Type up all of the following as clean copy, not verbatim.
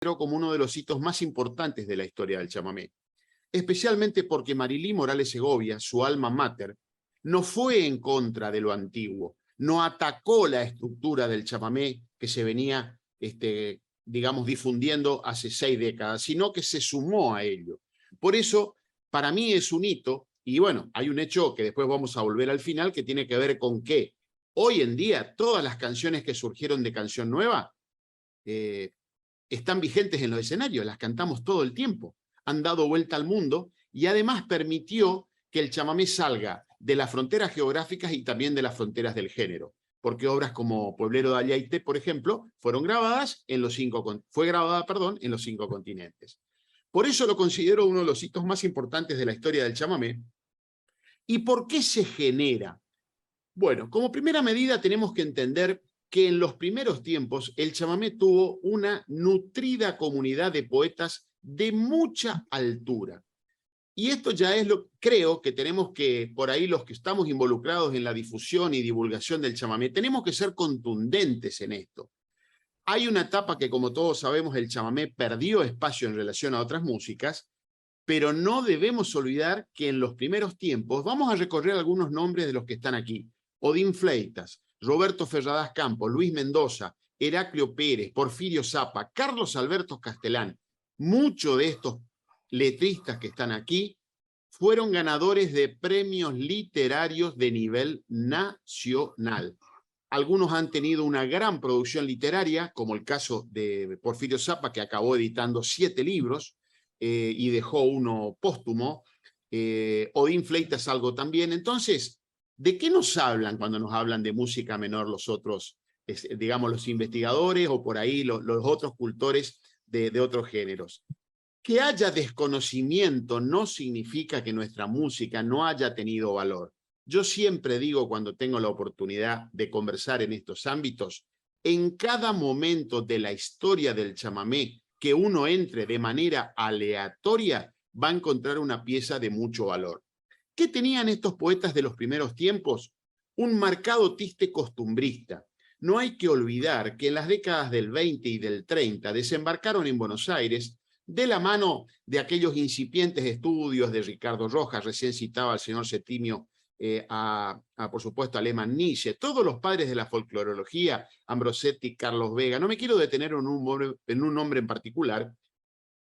como uno de los hitos más importantes de la historia del chamamé, especialmente porque Marilí Morales Segovia, su alma mater, no fue en contra de lo antiguo, no atacó la estructura del chamamé que se venía, digamos, difundiendo hace 6 décadas, sino que se sumó a ello. Por eso, para mí es un hito, y bueno, hay un hecho que después vamos a volver al final, que tiene que ver con que hoy en día todas las canciones que surgieron de Canción Nueva están vigentes en los escenarios, las cantamos todo el tiempo, han dado vuelta al mundo y además permitió que el chamamé salga de las fronteras geográficas y también de las fronteras del género, porque obras como Pueblero de Ayaité, por ejemplo, fue grabada, en los 5 continentes. Por eso lo considero uno de los hitos más importantes de la historia del chamamé. ¿Y por qué se genera? Bueno, como primera medida tenemos que entender que en los primeros tiempos el chamamé tuvo una nutrida comunidad de poetas de mucha altura. Y esto ya es lo que creo que tenemos que, por ahí los que estamos involucrados en la difusión y divulgación del chamamé, tenemos que ser contundentes en esto. Hay una etapa que, como todos sabemos, el chamamé perdió espacio en relación a otras músicas, pero no debemos olvidar que en los primeros tiempos, vamos a recorrer algunos nombres de los que están aquí: Odín Fleitas, Roberto Ferradas Campos, Luis Mendoza, Heraclio Pérez, Porfirio Zappa, Carlos Alberto Castelán. Muchos de estos letristas que están aquí fueron ganadores de premios literarios de nivel nacional. Algunos han tenido una gran producción literaria, como el caso de Porfirio Zappa, que acabó editando 7 libros y dejó uno póstumo. Odín Fleitas algo también. Entonces, ¿de qué nos hablan cuando nos hablan de música menor los otros, digamos, los investigadores o por ahí los otros cultores de otros géneros? Que haya desconocimiento no significa que nuestra música no haya tenido valor. Yo siempre digo, cuando tengo la oportunidad de conversar en estos ámbitos, en cada momento de la historia del chamamé que uno entre de manera aleatoria, va a encontrar una pieza de mucho valor. ¿Qué tenían estos poetas de los primeros tiempos? Un marcado tiste costumbrista. No hay que olvidar que en las décadas del 20 y del 30 desembarcaron en Buenos Aires de la mano de aquellos incipientes estudios de Ricardo Rojas, recién citaba al señor Settimio, por supuesto, a Lehmann Nietzsche, todos los padres de la folclorología, Ambrosetti, Carlos Vega. No me quiero detener en un nombre en particular,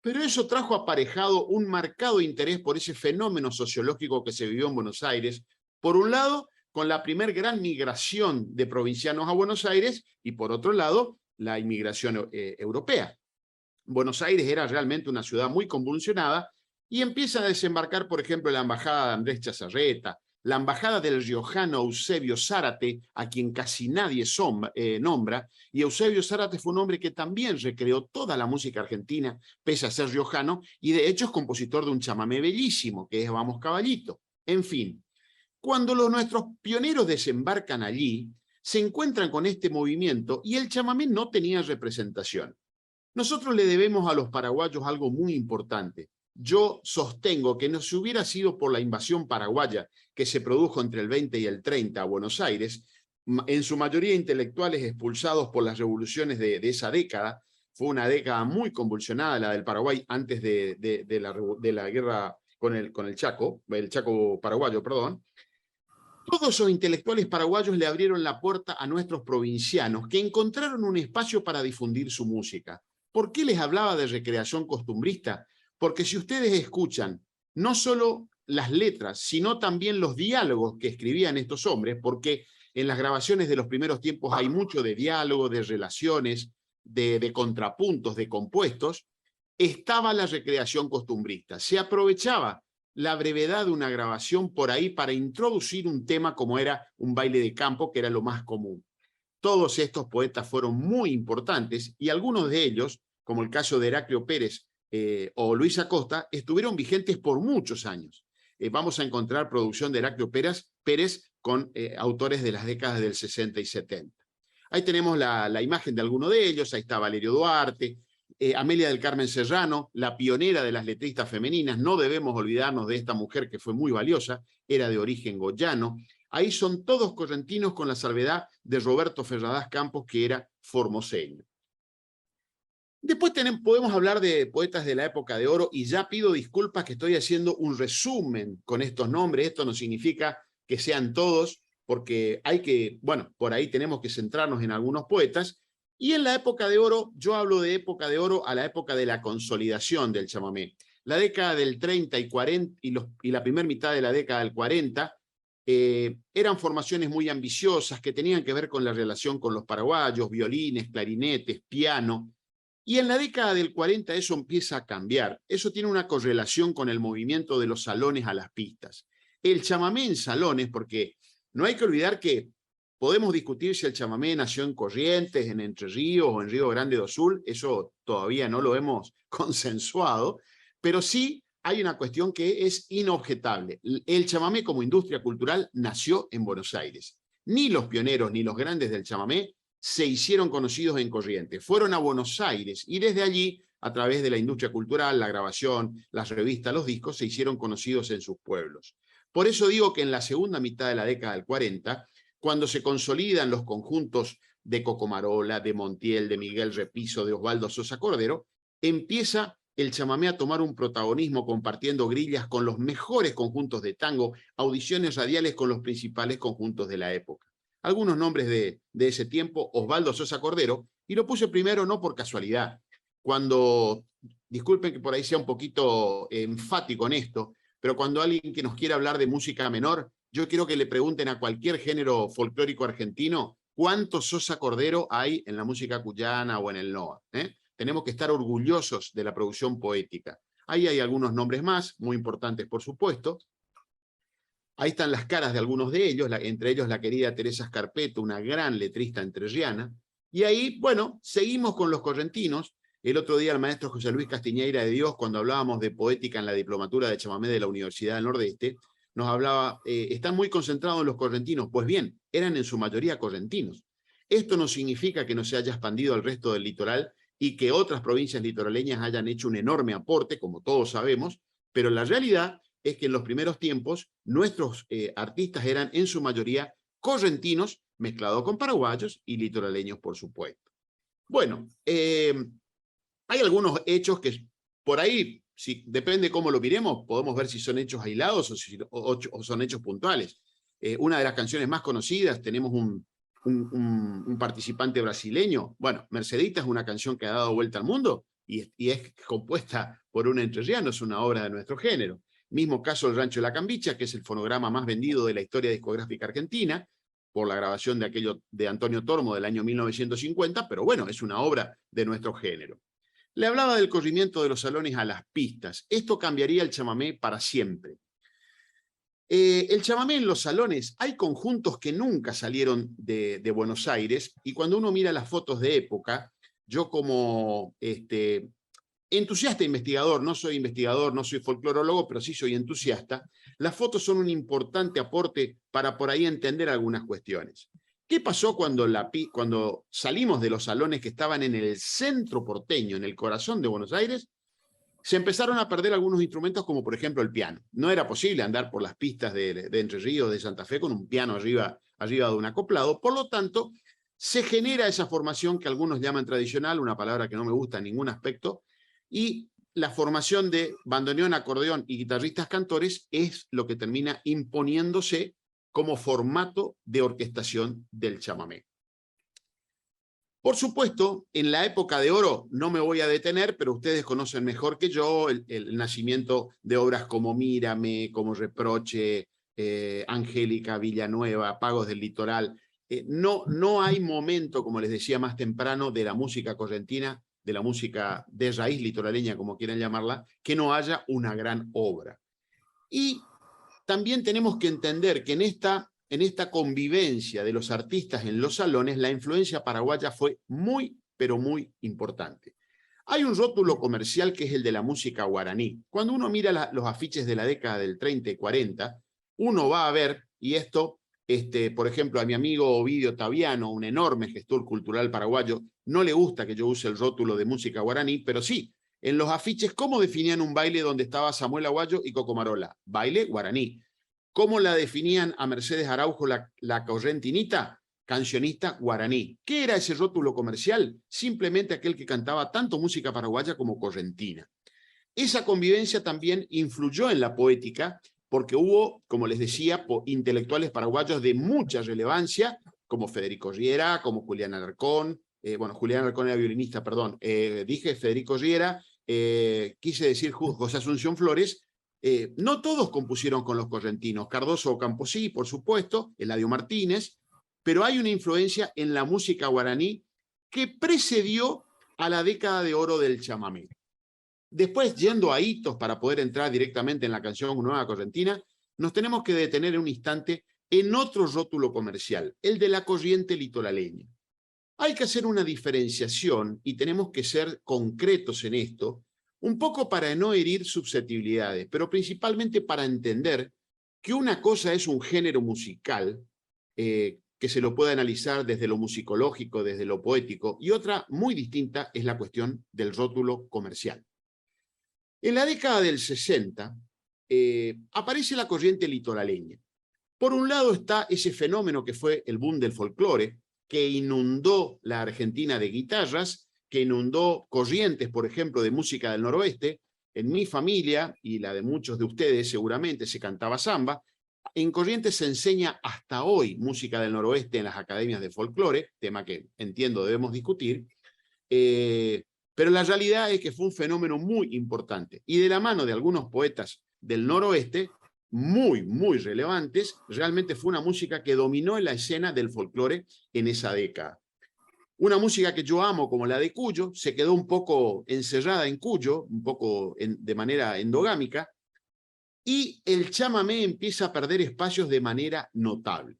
pero eso trajo aparejado un marcado interés por ese fenómeno sociológico que se vivió en Buenos Aires, por un lado, con la primer gran migración de provincianos a Buenos Aires, y por otro lado, la inmigración europea. Buenos Aires era realmente una ciudad muy convulsionada y empieza a desembarcar, por ejemplo, la embajada de Andrés Chazarreta, la embajada del riojano Eusebio Zárate, a quien casi nadie nombra, y Eusebio Zárate fue un hombre que también recreó toda la música argentina, pese a ser riojano, y de hecho es compositor de un chamamé bellísimo, que es Vamos Caballito. En fin, cuando nuestros pioneros desembarcan allí, se encuentran con este movimiento y el chamamé no tenía representación. Nosotros le debemos a los paraguayos algo muy importante. Yo sostengo que no se hubiera sido por la invasión paraguaya que se produjo entre el 20 y el 30 a Buenos Aires, en su mayoría intelectuales expulsados por las revoluciones de esa década. Fue una década muy convulsionada la del Paraguay antes de la guerra con el Chaco paraguayo, perdón. Todos esos intelectuales paraguayos le abrieron la puerta a nuestros provincianos, que encontraron un espacio para difundir su música. ¿Por qué les hablaba de recreación costumbrista? Porque si ustedes escuchan no solo las letras, sino también los diálogos que escribían estos hombres, porque en las grabaciones de los primeros tiempos hay mucho de diálogo, de relaciones, de contrapuntos, de compuestos, estaba la recreación costumbrista. Se aprovechaba la brevedad de una grabación por ahí para introducir un tema como era un baile de campo, que era lo más común. Todos estos poetas fueron muy importantes y algunos de ellos, como el caso de Heraclio Pérez o Luis Acosta, estuvieron vigentes por muchos años. Vamos a encontrar producción de Heraclio Pérez con autores de las décadas del 60 y 70. Ahí tenemos la imagen de alguno de ellos. Ahí está Valerio Duarte, Amelia del Carmen Serrano, la pionera de las letristas femeninas. No debemos olvidarnos de esta mujer que fue muy valiosa, era de origen goyano. Ahí son todos correntinos, con la salvedad de Roberto Ferradas Campos, que era formoseño. Después podemos hablar de poetas de la época de oro, y ya pido disculpas que estoy haciendo un resumen con estos nombres. Esto no significa que sean todos, porque hay que, bueno, por ahí tenemos que centrarnos en algunos poetas. Y en la época de oro, yo hablo de época de oro a la época de la consolidación del chamamé. La década del 30 y 40 y la primera mitad de la década del 40 eran formaciones muy ambiciosas que tenían que ver con la relación con los paraguayos, violines, clarinetes, piano. Y en la década del 40 eso empieza a cambiar. Eso tiene una correlación con el movimiento de los salones a las pistas. El chamamé en salones, porque no hay que olvidar que podemos discutir si el chamamé nació en Corrientes, en Entre Ríos o en Río Grande do Sul, eso todavía no lo hemos consensuado, pero sí hay una cuestión que es inobjetable. El chamamé como industria cultural nació en Buenos Aires. Ni los pioneros ni los grandes del chamamé se hicieron conocidos en Corrientes. Fueron a Buenos Aires y desde allí, a través de la industria cultural, la grabación, las revistas, los discos, se hicieron conocidos en sus pueblos. Por eso digo que en la segunda mitad de la década del 40, cuando se consolidan los conjuntos de Cocomarola, de Montiel, de Miguel Repiso, de Osvaldo Sosa Cordero, empieza el chamamé a tomar un protagonismo compartiendo grillas con los mejores conjuntos de tango, audiciones radiales con los principales conjuntos de la época. Algunos nombres de ese tiempo: Osvaldo Sosa Cordero, y lo puse primero no por casualidad. Cuando, disculpen que por ahí sea un poquito enfático en esto, pero cuando alguien que nos quiere hablar de música menor, yo quiero que le pregunten a cualquier género folclórico argentino cuántos Sosa Cordero hay en la música cuyana o en el NOA. Tenemos que estar orgullosos de la producción poética. Ahí hay algunos nombres más, muy importantes por supuesto. Ahí están las caras de algunos de ellos, entre ellos la querida Teresa Scarpetto, una gran letrista entrerriana. Y ahí, bueno, seguimos con los correntinos. El otro día el maestro José Luis Castiñeira de Dios, cuando hablábamos de poética en la diplomatura de chamamé de la Universidad del Nordeste, nos hablaba, están muy concentrados en los correntinos. Pues bien, eran en su mayoría correntinos. Esto no significa que no se haya expandido al resto del litoral y que otras provincias litoraleñas hayan hecho un enorme aporte, como todos sabemos, pero la realidad es que en los primeros tiempos nuestros artistas eran en su mayoría correntinos, mezclados con paraguayos y litoraleños, por supuesto. Bueno, hay algunos hechos que por ahí, depende cómo lo miremos, podemos ver si son hechos aislados o son hechos puntuales. Una de las canciones más conocidas, tenemos un participante brasileño. Bueno, Mercedita es una canción que ha dado vuelta al mundo y es compuesta por un entrerriano, es una obra de nuestro género. Mismo caso el Rancho de la Cambicha, que es el fonograma más vendido de la historia discográfica argentina, por la grabación de aquello de Antonio Tormo del año 1950, pero bueno, es una obra de nuestro género. Le hablaba del corrimiento de los salones a las pistas. Esto cambiaría el chamamé para siempre. El chamamé en los salones, hay conjuntos que nunca salieron de Buenos Aires, y cuando uno mira las fotos de época, yo como entusiasta investigador, no soy investigador, no soy folclorólogo, pero sí soy entusiasta, las fotos son un importante aporte para por ahí entender algunas cuestiones. ¿Qué pasó cuando salimos de los salones que estaban en el centro porteño, en el corazón de Buenos Aires? Se empezaron a perder algunos instrumentos, como por ejemplo el piano. No era posible andar por las pistas de Entre Ríos, de Santa Fe, con un piano arriba de un acoplado. Por lo tanto, se genera esa formación que algunos llaman tradicional, una palabra que no me gusta en ningún aspecto, y la formación de bandoneón, acordeón y guitarristas cantores es lo que termina imponiéndose como formato de orquestación del chamamé. Por supuesto, en la época de oro no me voy a detener, pero ustedes conocen mejor que yo el nacimiento de obras como Mírame, como Reproche, Angélica, Villanueva, Pagos del Litoral. No hay momento, como les decía más temprano, de la música correntina, de la música de raíz litoraleña, como quieran llamarla, que no haya una gran obra. Y también tenemos que entender que en esta convivencia de los artistas en los salones, la influencia paraguaya fue muy, pero muy importante. Hay un rótulo comercial que es el de la música guaraní. Cuando uno mira los afiches de la década del 30 y 40, uno va a ver, y esto, por ejemplo, a mi amigo Ovidio Taviano, un enorme gestor cultural paraguayo, no le gusta que yo use el rótulo de música guaraní, pero sí, en los afiches, ¿cómo definían un baile donde estaba Samuel Aguayo y Cocomarola? Baile guaraní. ¿Cómo la definían a Mercedes Araujo la correntinita? cancionista guaraní. ¿Qué era ese rótulo comercial? Simplemente aquel que cantaba tanto música paraguaya como correntina. Esa convivencia también influyó en la poética, porque hubo, como les decía, intelectuales paraguayos de mucha relevancia, como Federico Riera, como Julián Alarcón, bueno, Julián Alarcón era violinista, perdón, dije Federico Riera, quise decir José Asunción Flores. No todos compusieron con los correntinos, Cardoso Ocampo sí, por supuesto, Eladio Martínez, pero hay una influencia en la música guaraní que precedió a la década de oro del chamamé. Después, yendo a hitos para poder entrar directamente en la canción Nueva Correntina, nos tenemos que detener en un instante en otro rótulo comercial, el de la corriente litoraleña. Hay que hacer una diferenciación y tenemos que ser concretos en esto, un poco para no herir susceptibilidades, pero principalmente para entender que una cosa es un género musical, que se lo puede analizar desde lo musicológico, desde lo poético, y otra muy distinta es la cuestión del rótulo comercial. En la década del 60 aparece la corriente litoraleña. Por un lado está ese fenómeno que fue el boom del folclore, que inundó la Argentina de guitarras, que inundó corrientes, por ejemplo, de música del noroeste. En mi familia, y la de muchos de ustedes seguramente, se cantaba samba. En Corrientes se enseña hasta hoy música del noroeste en las academias de folclore, tema que entiendo debemos discutir, pero la realidad es que fue un fenómeno muy importante. Y de la mano de algunos poetas del noroeste, muy relevantes, realmente fue una música que dominó en la escena del folclore en esa década. Una música que yo amo, como la de Cuyo, se quedó un poco encerrada en Cuyo, un poco de manera endogámica, y el chamamé empieza a perder espacios de manera notable.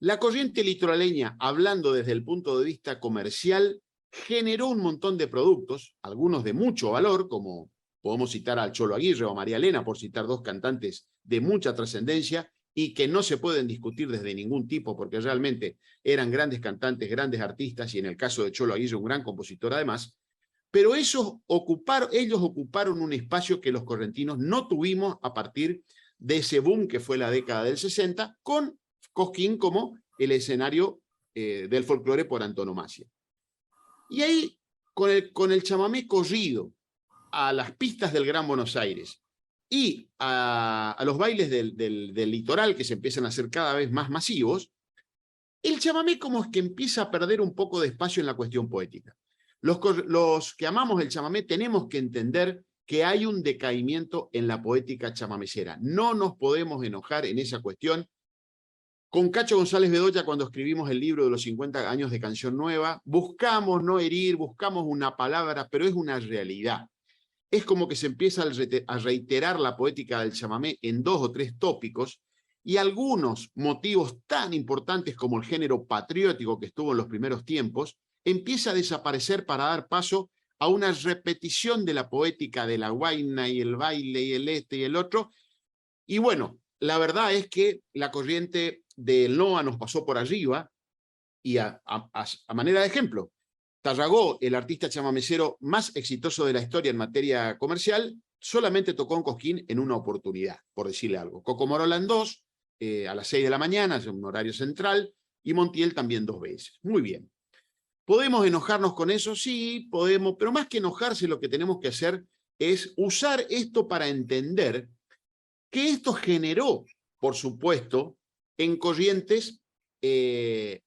La corriente litoraleña, hablando desde el punto de vista comercial, generó un montón de productos, algunos de mucho valor, como podemos citar al Cholo Aguirre o a María Elena, por citar dos cantantes de mucha trascendencia y que no se pueden discutir desde ningún tipo, porque realmente eran grandes cantantes, grandes artistas, y en el caso de Cholo Aguirre, un gran compositor además. Pero ellos ocuparon un espacio que los correntinos no tuvimos a partir de ese boom que fue la década del 60, con Cosquín como el escenario del folclore por antonomasia. Y ahí, con el chamamé corrido a las pistas del Gran Buenos Aires y a los bailes del litoral, que se empiezan a hacer cada vez más masivos, el chamamé como es que empieza a perder un poco de espacio en la cuestión poética. Los que amamos el chamamé tenemos que entender que hay un decaimiento en la poética chamamecera. No nos podemos enojar en esa cuestión. Con Cacho González Bedoya, cuando escribimos el libro de los 50 años de Canción Nueva, buscamos no herir, buscamos una palabra, pero es una realidad. Es como que se empieza a reiterar la poética del chamamé en 2 o 3 tópicos, y algunos motivos tan importantes como el género patriótico que estuvo en los primeros tiempos, empieza a desaparecer para dar paso a una repetición de la poética de la guaina y el baile y el este y el otro. Y bueno, la verdad es que la corriente del Noa nos pasó por arriba, y a manera de ejemplo, Tarragó, el artista chamamecero más exitoso de la historia en materia comercial, solamente tocó en Cosquín en una oportunidad, por decirle algo. Coco Morola en 2, a las 6 de la mañana, es un horario central, y Montiel también 2 veces. Muy bien. ¿Podemos enojarnos con eso? Sí, podemos, pero más que enojarse, lo que tenemos que hacer es usar esto para entender que esto generó, por supuesto, en Corrientes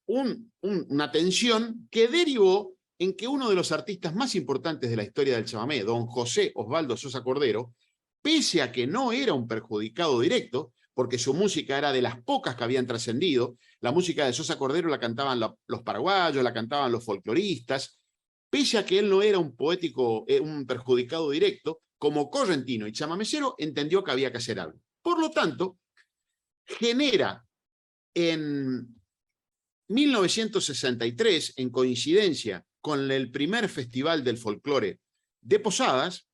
una tensión que derivó en que uno de los artistas más importantes de la historia del chamamé, don José Osvaldo Sosa Cordero, pese a que no era un perjudicado directo, porque su música era de las pocas que habían trascendido, la música de Sosa Cordero la cantaban los paraguayos, la cantaban los folcloristas, pese a que él no era un poético, un perjudicado directo, como correntino y chamamecero, entendió que había que hacer algo. Por lo tanto, genera en 1963, en coincidencia con el primer Festival del Folclore de Posadas,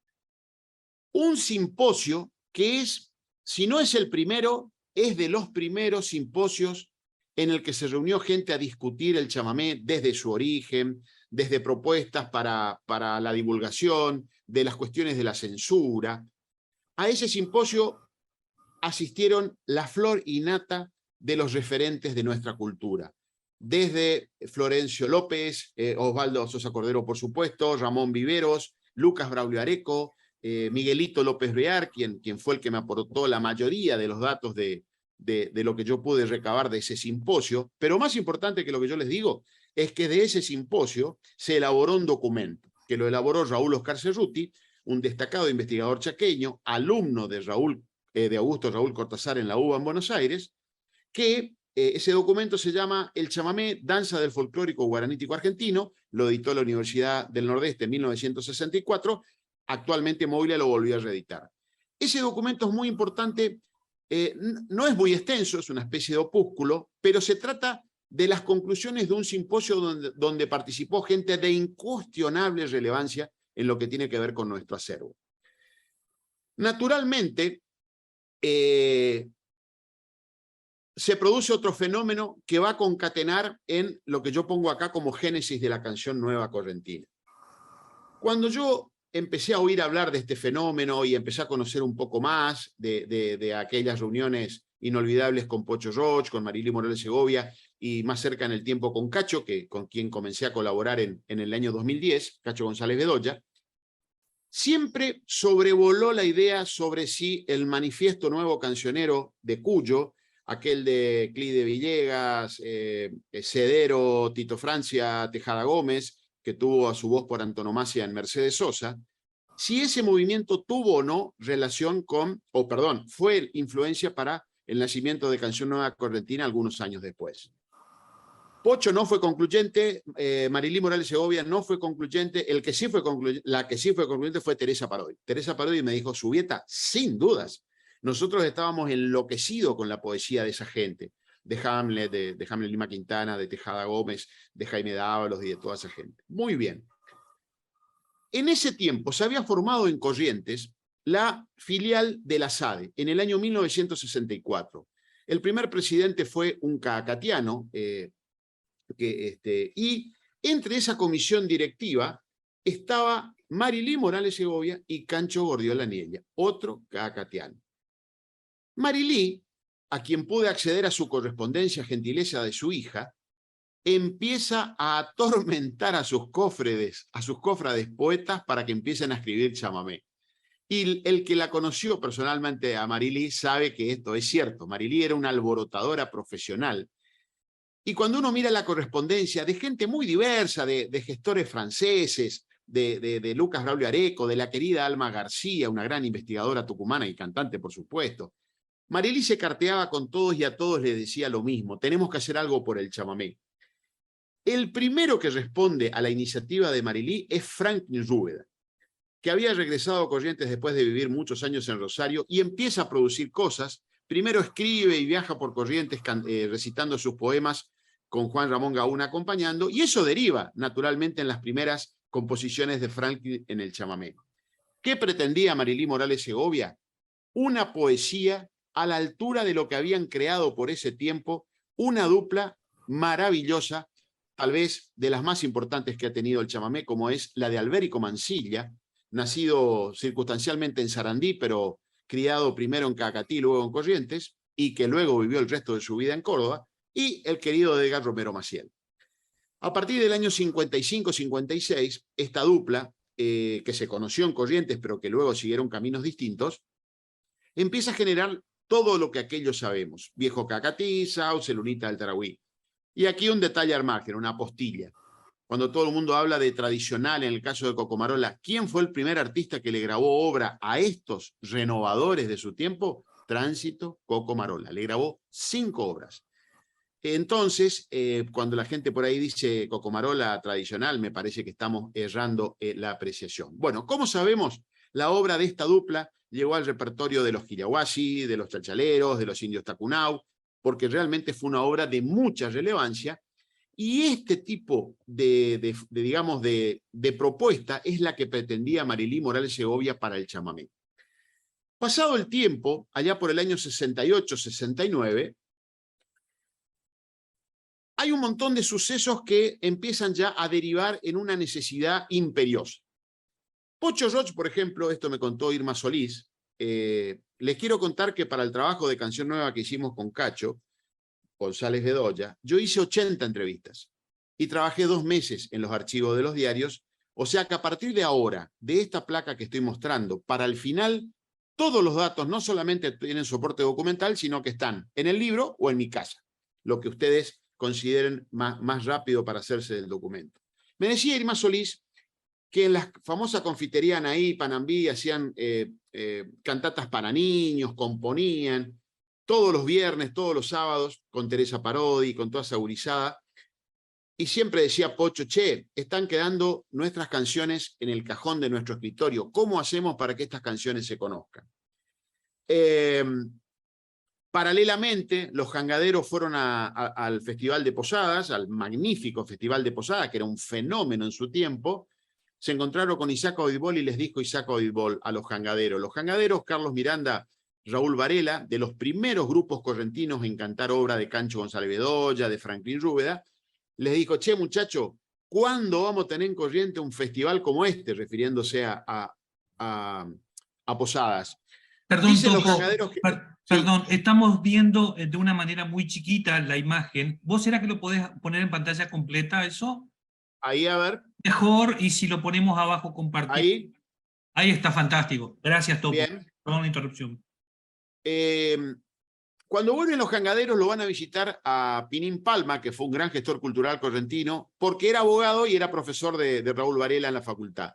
un simposio que es, si no es el primero, es de los primeros simposios en el que se reunió gente a discutir el chamamé desde su origen, desde propuestas para la divulgación, de las cuestiones de la censura. A ese simposio asistieron la flor y nata de los referentes de nuestra cultura. Desde Florencio López, Osvaldo Sosa Cordero, por supuesto, Ramón Viveros, Lucas Braulio Areco, Miguelito López Bear, quien fue el que me aportó la mayoría de los datos de lo que yo pude recabar de ese simposio. Pero más importante que lo que yo les digo es que de ese simposio se elaboró un documento, que lo elaboró Raúl Oscar Cerruti, un destacado investigador chaqueño, alumno de Augusto Raúl Cortázar en la UBA en Buenos Aires, que ese documento se llama El chamamé, danza del folclórico guaranítico argentino, lo editó la Universidad del Nordeste en 1964, actualmente Moglia lo volvió a reeditar. Ese documento es muy importante, no es muy extenso, es una especie de opúsculo, pero se trata de las conclusiones de un simposio donde participó gente de incuestionable relevancia en lo que tiene que ver con nuestro acervo. Naturalmente, se produce otro fenómeno que va a concatenar en lo que yo pongo acá como génesis de la canción Nueva Correntina. Cuando yo empecé a oír hablar de este fenómeno y empecé a conocer un poco más de aquellas reuniones inolvidables con Pocho Roch, con Marilí Morales Segovia y más cerca en el tiempo con Cacho, con quien comencé a colaborar en el año 2010, Cacho González Bedoya, siempre sobrevoló la idea sobre si el manifiesto nuevo cancionero de Cuyo, aquel de Clide Villegas, Cedero, Tito Francia, Tejada Gómez, que tuvo a su voz por antonomasia en Mercedes Sosa, si ese movimiento tuvo o no relación con, fue influencia para el nacimiento de Canción Nueva Correntina algunos años después. Pocho no fue concluyente, Marilí Morales Segovia no fue concluyente, la que sí fue concluyente fue Teresa Parodi. Teresa Parodi me dijo, Subieta, sin dudas, nosotros estábamos enloquecidos con la poesía de esa gente, de Hamlet, de Hamlet Lima Quintana, de Tejada Gómez, de Jaime Dávalos y de toda esa gente. Muy bien. En ese tiempo se había formado en Corrientes la filial de la SADE, en el año 1964. El primer presidente fue un caacatiano, y entre esa comisión directiva estaba Marilí Morales Segovia y Cancho Gordiola Niella, otro caacatiano. Marilí, a quien pude acceder a su correspondencia gentileza de su hija, empieza a atormentar a sus cofrades poetas para que empiecen a escribir chamamé. Y el que la conoció personalmente a Marilí sabe que esto es cierto. Marilí era una alborotadora profesional. Y cuando uno mira la correspondencia de gente muy diversa, de gestores franceses, de Lucas Braulio Areco, de la querida Alma García, una gran investigadora tucumana y cantante, por supuesto, Marilí se carteaba con todos y a todos les decía lo mismo: tenemos que hacer algo por el chamamé. El primero que responde a la iniciativa de Marilí es Franklin Rúbeda, que había regresado a Corrientes después de vivir muchos años en Rosario y empieza a producir cosas. Primero escribe y viaja por Corrientes recitando sus poemas con Juan Ramón Gauna acompañando, y eso deriva naturalmente en las primeras composiciones de Franklin en el chamamé. ¿Qué pretendía Marilí Morales Segovia? Una poesía a la altura de lo que habían creado por ese tiempo una dupla maravillosa, tal vez de las más importantes que ha tenido el chamamé, como es la de Albérico Mansilla, nacido circunstancialmente en Sarandí, pero criado primero en Cacatí y luego en Corrientes, y que luego vivió el resto de su vida en Córdoba, y el querido Edgar Romero Maciel. A partir del año 55-56, esta dupla, que se conoció en Corrientes, pero que luego siguieron caminos distintos, empieza a generar todo lo que aquellos sabemos: Viejo Cacatí, Sauce, Lunita del Tarahui. Y aquí un detalle al margen, una apostilla. Cuando todo el mundo habla de tradicional, en el caso de Cocomarola, ¿quién fue el primer artista que le grabó obra a estos renovadores de su tiempo? Tránsito Cocomarola. Le grabó 5 obras. Entonces, cuando la gente por ahí dice Cocomarola tradicional, me parece que estamos errando la apreciación. Bueno, ¿cómo sabemos? La obra de esta dupla llegó al repertorio de los Quillahuasi, de los Chalchaleros, de los Indios Tacunau, porque realmente fue una obra de mucha relevancia, y este tipo de propuesta es la que pretendía Marilí Morales Segovia para el chamamé. Pasado el tiempo, allá por el año 68-69, hay un montón de sucesos que empiezan ya a derivar en una necesidad imperiosa. Pocho Roch, por ejemplo, esto me contó Irma Solís, les quiero contar que para el trabajo de Canción Nueva que hicimos con Cacho, González Bedoya, yo hice 80 entrevistas y trabajé 2 meses en los archivos de los diarios, o sea que a partir de ahora, de esta placa que estoy mostrando, para el final, todos los datos no solamente tienen soporte documental, sino que están en el libro o en mi casa, lo que ustedes consideren más rápido para hacerse del documento. Me decía Irma Solís que en la famosa confitería Anaí, Panambí, hacían cantatas para niños, componían, todos los viernes, todos los sábados, con Teresa Parodi, con toda esa gurizada, y siempre decía Pocho, che, están quedando nuestras canciones en el cajón de nuestro escritorio, ¿cómo hacemos para que estas canciones se conozcan? Paralelamente, los jangaderos fueron al Festival de Posadas, al magnífico Festival de Posadas, que era un fenómeno en su tiempo. Se encontraron con Isaac Oidbol y les dijo Isaac Oidbol a los jangaderos. Los jangaderos, Carlos Miranda, Raúl Varela, de los primeros grupos correntinos en cantar obra de Cancho González Bedoya, de Franklin Rúbeda, les dijo, che, muchacho, ¿cuándo vamos a tener en Corrientes un festival como este? Refiriéndose a Posadas. Perdón, Dicen los Topo, jangaderos que... perdón, estamos viendo de una manera muy chiquita la imagen. ¿Vos será que lo podés poner en pantalla completa eso? Ahí, a ver. Mejor, y si lo ponemos abajo, compartir. Ahí. Ahí está, fantástico. Gracias, Topo. Bien. Perdón la interrupción. Cuando vuelven los jangaderos lo van a visitar a Pinín Palma, que fue un gran gestor cultural correntino, porque era abogado y era profesor de Raúl Varela en la facultad.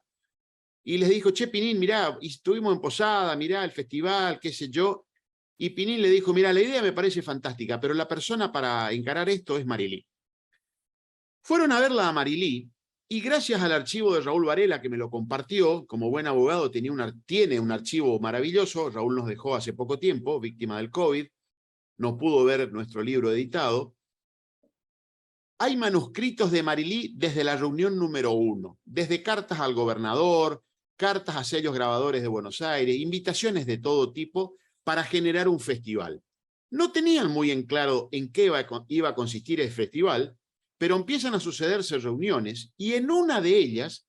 Y les dijo, che, Pinín, mirá, estuvimos en Posada, mirá el festival, qué sé yo. Y Pinín le dijo, mirá, la idea me parece fantástica, pero la persona para encarar esto es Marilí. Fueron a verla a Marilí, y gracias al archivo de Raúl Varela, que me lo compartió, como buen abogado tiene un archivo maravilloso, Raúl nos dejó hace poco tiempo, víctima del COVID, no pudo ver nuestro libro editado. Hay manuscritos de Marilí desde la reunión número 1, desde cartas al gobernador, cartas a sellos grabadores de Buenos Aires, invitaciones de todo tipo para generar un festival. No tenían muy en claro en qué iba a consistir el festival, pero empiezan a sucederse reuniones y en una de ellas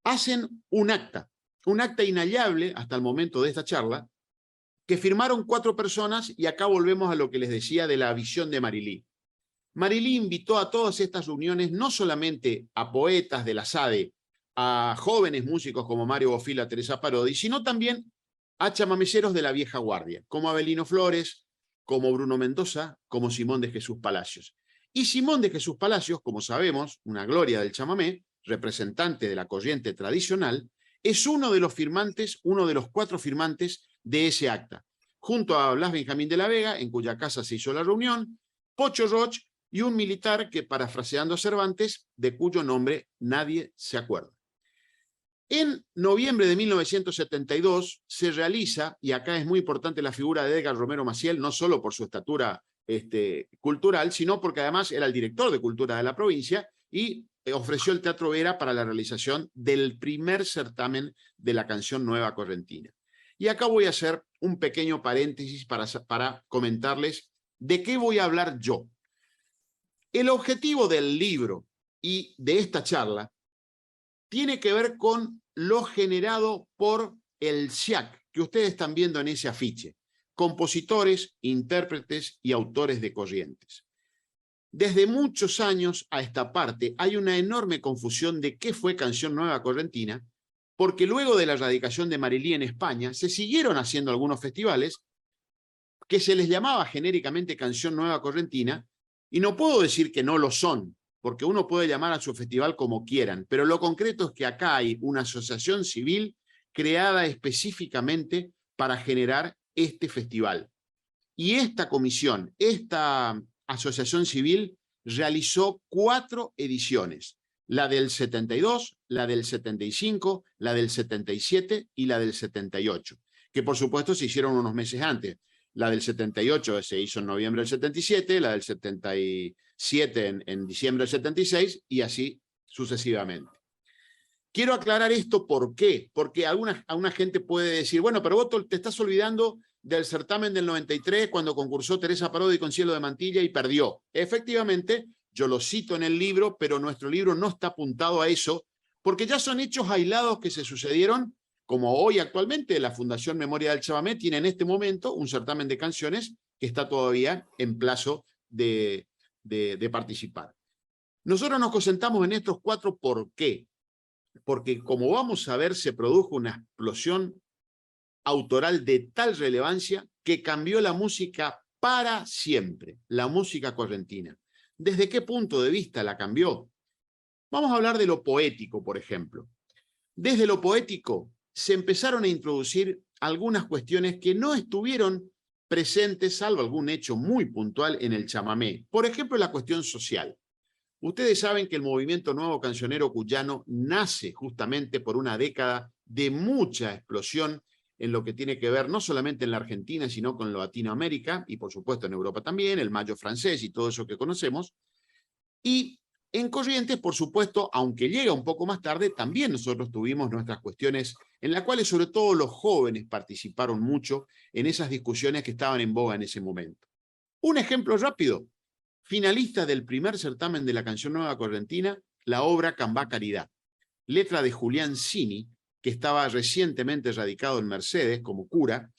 hacen un acta inhallable hasta el momento de esta charla, que firmaron 4 personas, y acá volvemos a lo que les decía de la visión de Marilí. Marilí invitó a todas estas reuniones no solamente a poetas de la SADE, a jóvenes músicos como Mario Bofila, Teresa Parodi, sino también a chamameceros de la vieja guardia, como Abelino Flores, como Bruno Mendoza, como Simón de Jesús Palacios. Y Simón de Jesús Palacios, como sabemos, una gloria del chamamé, representante de la corriente tradicional, es uno de los firmantes, uno de los 4 firmantes de ese acta, junto a Blas Benjamín de la Vega, en cuya casa se hizo la reunión, Pocho Roch y un militar que, parafraseando a Cervantes, de cuyo nombre nadie se acuerda. En noviembre de 1972 se realiza, y acá es muy importante la figura de Edgar Romero Maciel, no solo por su estatura cultural, sino porque además era el director de cultura de la provincia y ofreció el Teatro Vera para la realización del primer certamen de la canción nueva correntina. Y acá voy a hacer un pequeño paréntesis para comentarles de qué voy a hablar yo. El objetivo del libro y de esta charla tiene que ver con lo generado por el SIAC, que ustedes están viendo en ese afiche, compositores, intérpretes y autores de corrientes. Desde muchos años a esta parte hay una enorme confusión de qué fue Canción Nueva Correntina, porque luego de la radicación de Marilí en España se siguieron haciendo algunos festivales que se les llamaba genéricamente Canción Nueva Correntina, y no puedo decir que no lo son, porque uno puede llamar a su festival como quieran, pero lo concreto es que acá hay una asociación civil creada específicamente para generar este festival. Y esta comisión, esta asociación civil, realizó 4 ediciones, la del 72, la del 75, la del 77 y la del 78, que por supuesto se hicieron unos meses antes. La del 78 se hizo en noviembre del 77, la del 77 en diciembre del 76 y así sucesivamente. Quiero aclarar esto, ¿por qué? Porque alguna gente puede decir, bueno, pero vos te estás olvidando del certamen del 93 cuando concursó Teresa Parodi con Cielo de Mantilla y perdió. Efectivamente, yo lo cito en el libro, pero nuestro libro no está apuntado a eso, porque ya son hechos aislados que se sucedieron, como hoy actualmente la Fundación Memoria del Chamamé tiene en este momento un certamen de canciones que está todavía en plazo de participar. Nosotros nos concentramos en estos 4, ¿por qué? Porque, como vamos a ver, se produjo una explosión autoral de tal relevancia que cambió la música para siempre, la música correntina. ¿Desde qué punto de vista la cambió? Vamos a hablar de lo poético, por ejemplo. Desde lo poético se empezaron a introducir algunas cuestiones que no estuvieron presentes, salvo algún hecho muy puntual, en el chamamé. Por ejemplo, la cuestión social. Ustedes saben que el movimiento nuevo cancionero cuyano nace justamente por una década de mucha explosión en lo que tiene que ver no solamente en la Argentina, sino con Latinoamérica y por supuesto en Europa también, el Mayo francés y todo eso que conocemos. Y en Corrientes, por supuesto, aunque llega un poco más tarde, también nosotros tuvimos nuestras cuestiones en las cuales sobre todo los jóvenes participaron mucho en esas discusiones que estaban en boga en ese momento. Un ejemplo rápido. Finalista del primer certamen de la canción nueva correntina, la obra Cambá Caridad, letra de Julián Cini, que estaba recientemente radicado en Mercedes como cura,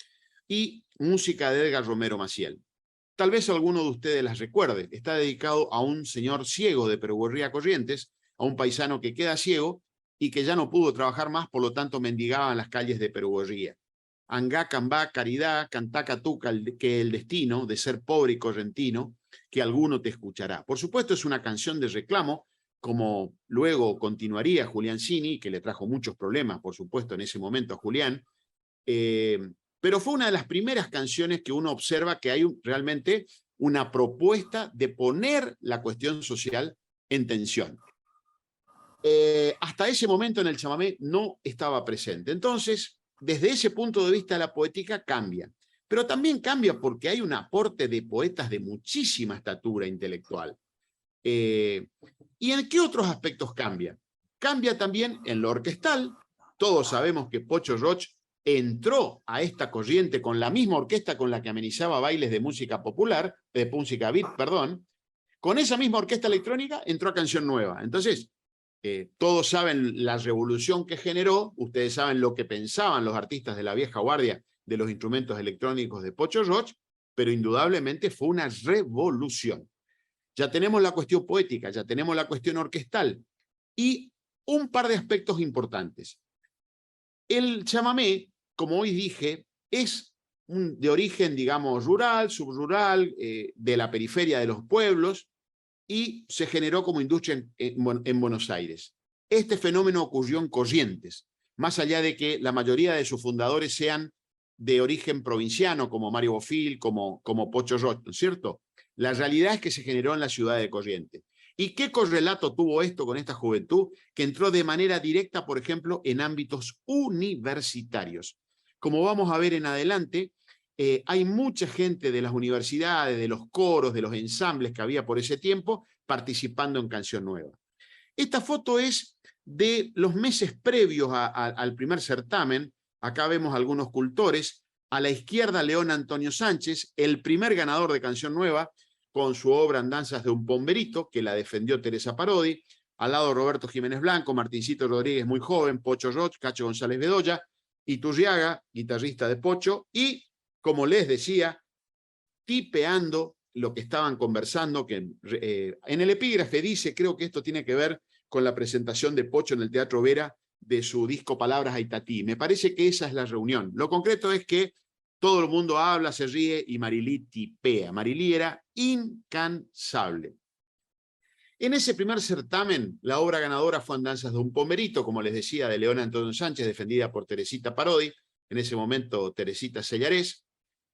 y música de Edgar Romero Maciel. Tal vez alguno de ustedes las recuerde. Está dedicado a un señor ciego de Peruguerría Corrientes, a un paisano que queda ciego y que ya no pudo trabajar más, por lo tanto mendigaba en las calles de Peruguerría. Angá, Cambá, Caridad, Cantaca Tuca, que el destino de ser pobre y correntino, que alguno te escuchará. Por supuesto, es una canción de reclamo, como luego continuaría Julián Cini, que le trajo muchos problemas, por supuesto, en ese momento a Julián, pero fue una de las primeras canciones que uno observa que hay realmente una propuesta de poner la cuestión social en tensión. Hasta ese momento en el chamamé no estaba presente. Entonces, desde ese punto de vista, la poética cambia. Pero también cambia porque hay un aporte de poetas de muchísima estatura intelectual. ¿Y en qué otros aspectos cambia? Cambia también en lo orquestal. Todos sabemos que Pocho Roch entró a esta corriente con la misma orquesta con la que amenizaba bailes de música popular, de música beat, perdón. Con esa misma orquesta electrónica entró a Canción Nueva. Entonces, todos saben la revolución que generó, ustedes saben lo que pensaban los artistas de la vieja guardia de los instrumentos electrónicos de Pocho Roch, pero indudablemente fue una revolución. Ya tenemos la cuestión poética, ya tenemos la cuestión orquestal y un par de aspectos importantes. El chamamé, como hoy dije, es de origen, digamos, rural, subrural, de la periferia de los pueblos, y se generó como industria en Buenos Aires. Este fenómeno ocurrió en Corrientes, más allá de que la mayoría de sus fundadores sean de origen provinciano, como Mario Bofill, como Pocho Roch, ¿no es cierto? La realidad es que se generó en la ciudad de Corrientes. ¿Y qué correlato tuvo esto con esta juventud que entró de manera directa, por ejemplo, en ámbitos universitarios? Como vamos a ver en adelante, hay mucha gente de las universidades, de los coros, de los ensambles que había por ese tiempo, participando en Canción Nueva. Esta foto es de los meses previos al primer certamen. Acá vemos algunos cultores. A la izquierda, León Antonio Sánchez, el primer ganador de Canción Nueva, con su obra Andanzas de un Pomberito, que la defendió Teresa Parodi. Al lado, Roberto Jiménez Blanco, Martincito Rodríguez, muy joven, Pocho Roch, Cacho González Bedoya, Iturriaga, guitarrista de Pocho, y, como les decía, tipeando lo que estaban conversando, que en el epígrafe dice, creo que esto tiene que ver con la presentación de Pocho en el Teatro Vera de su disco Palabras a Itatí. Me parece que esa es la reunión. Lo concreto es que todo el mundo habla, se ríe y Marilí tipea. Marilí era incansable. En ese primer certamen, la obra ganadora fue Andanzas de un Pomberito, como les decía, de León Antonio Sánchez, defendida por Teresita Parodi, en ese momento Teresita Sellarés.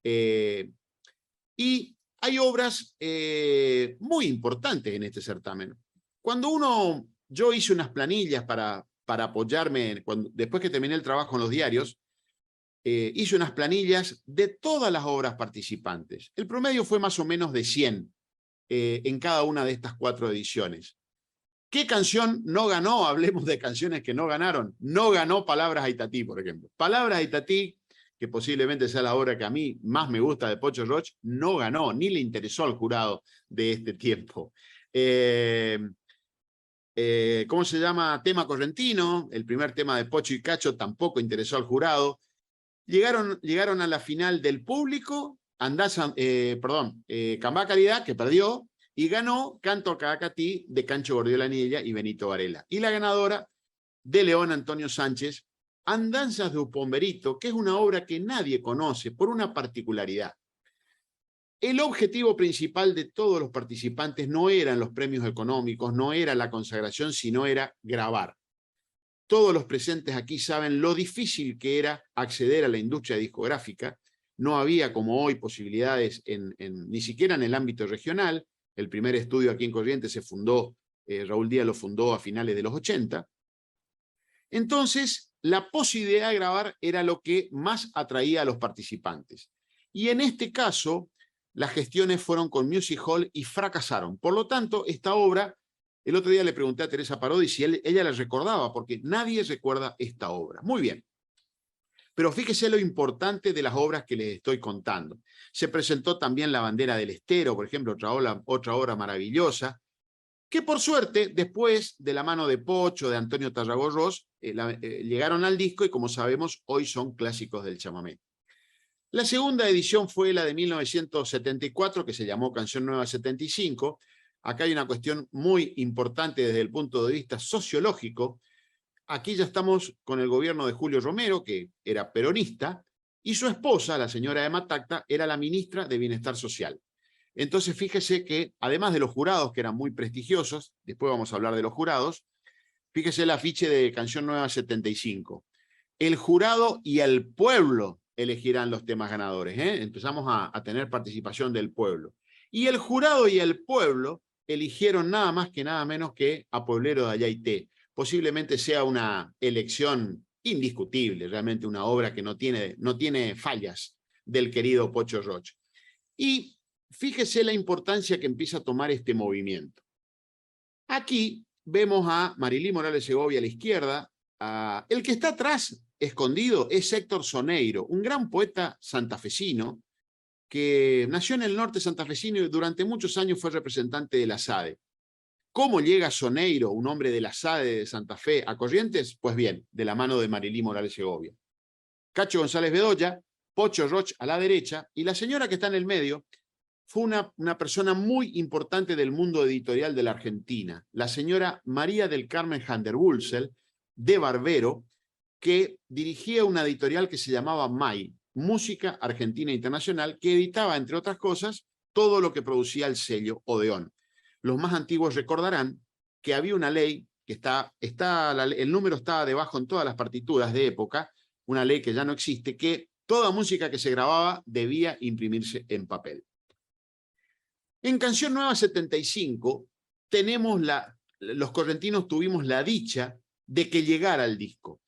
Y hay obras muy importantes en este certamen. Yo hice unas planillas para apoyarme, después que terminé el trabajo en los diarios, hice unas planillas de todas las obras participantes. El promedio fue más o menos de 100 en cada una de estas 4 ediciones. ¿Qué canción no ganó? Hablemos de canciones que no ganaron. No ganó Palabras a Itatí, por ejemplo. Palabras a Itatí, que posiblemente sea la obra que a mí más me gusta de Pocho Roch, no ganó, ni le interesó al jurado de este tiempo. ¿Cómo se llama? Tema correntino, el primer tema de Pocho y Cacho tampoco interesó al jurado. Llegaron a la final del público, Cambá Caridad, que perdió, y ganó Canto Cacatí de Cancho Gordiolanilla y Benito Varela. Y la ganadora de León Antonio Sánchez, Andanzas de Upomberito, que es una obra que nadie conoce por una particularidad. El objetivo principal de todos los participantes no eran los premios económicos, no era la consagración, sino era grabar. Todos los presentes aquí saben lo difícil que era acceder a la industria discográfica. No había como hoy posibilidades ni siquiera en el ámbito regional. El primer estudio aquí en Corrientes se fundó, Raúl Díaz lo fundó a finales de los 80. Entonces, la posibilidad de grabar era lo que más atraía a los participantes. Y en este caso, las gestiones fueron con Music Hall y fracasaron. Por lo tanto, esta obra, el otro día le pregunté a Teresa Parodi si ella la recordaba, porque nadie recuerda esta obra. Muy bien. Pero fíjese lo importante de las obras que les estoy contando. Se presentó también La Bandera del Estero, por ejemplo, otra obra maravillosa, que por suerte, después de la mano de Pocho, de Antonio Tarragorros, llegaron al disco y como sabemos, hoy son clásicos del chamamé. La segunda edición fue la de 1974, que se llamó Canción Nueva 75. Acá hay una cuestión muy importante desde el punto de vista sociológico. Aquí ya estamos con el gobierno de Julio Romero, que era peronista, y su esposa, la señora Emma Tacta, era la ministra de Bienestar Social. Entonces, fíjese que, además de los jurados, que eran muy prestigiosos, después vamos a hablar de los jurados, fíjese el afiche de Canción Nueva 75. El jurado y el pueblo elegirán los temas ganadores. Empezamos a tener participación del pueblo. Y el jurado y el pueblo eligieron nada más que nada menos que a Pueblero de Ayaité. Posiblemente sea una elección indiscutible, realmente una obra que no tiene fallas del querido Pocho Roch. Y fíjese la importancia que empieza a tomar este movimiento. Aquí vemos a Marilí Morales Segovia a la izquierda. El que está atrás, escondido, es Héctor Soneiro, un gran poeta santafesino que nació en el norte santafesino y durante muchos años fue representante de la SADE. ¿Cómo llega Soneiro, un hombre de la SADE de Santa Fe, a Corrientes? Pues bien, de la mano de Marilí Morales Segovia. Cacho González Bedoya, Pocho Roch a la derecha, y la señora que está en el medio fue una persona muy importante del mundo editorial de la Argentina, la señora María del Carmen Handerwulzel, de Barbero, que dirigía una editorial que se llamaba MAI, Música Argentina Internacional, que editaba, entre otras cosas, todo lo que producía el sello Odeón. Los más antiguos recordarán que había una ley, que el número estaba debajo en todas las partituras de época, una ley que ya no existe, que toda música que se grababa debía imprimirse en papel. En Canción Nueva 75, los correntinos tuvimos la dicha de que llegara el disco.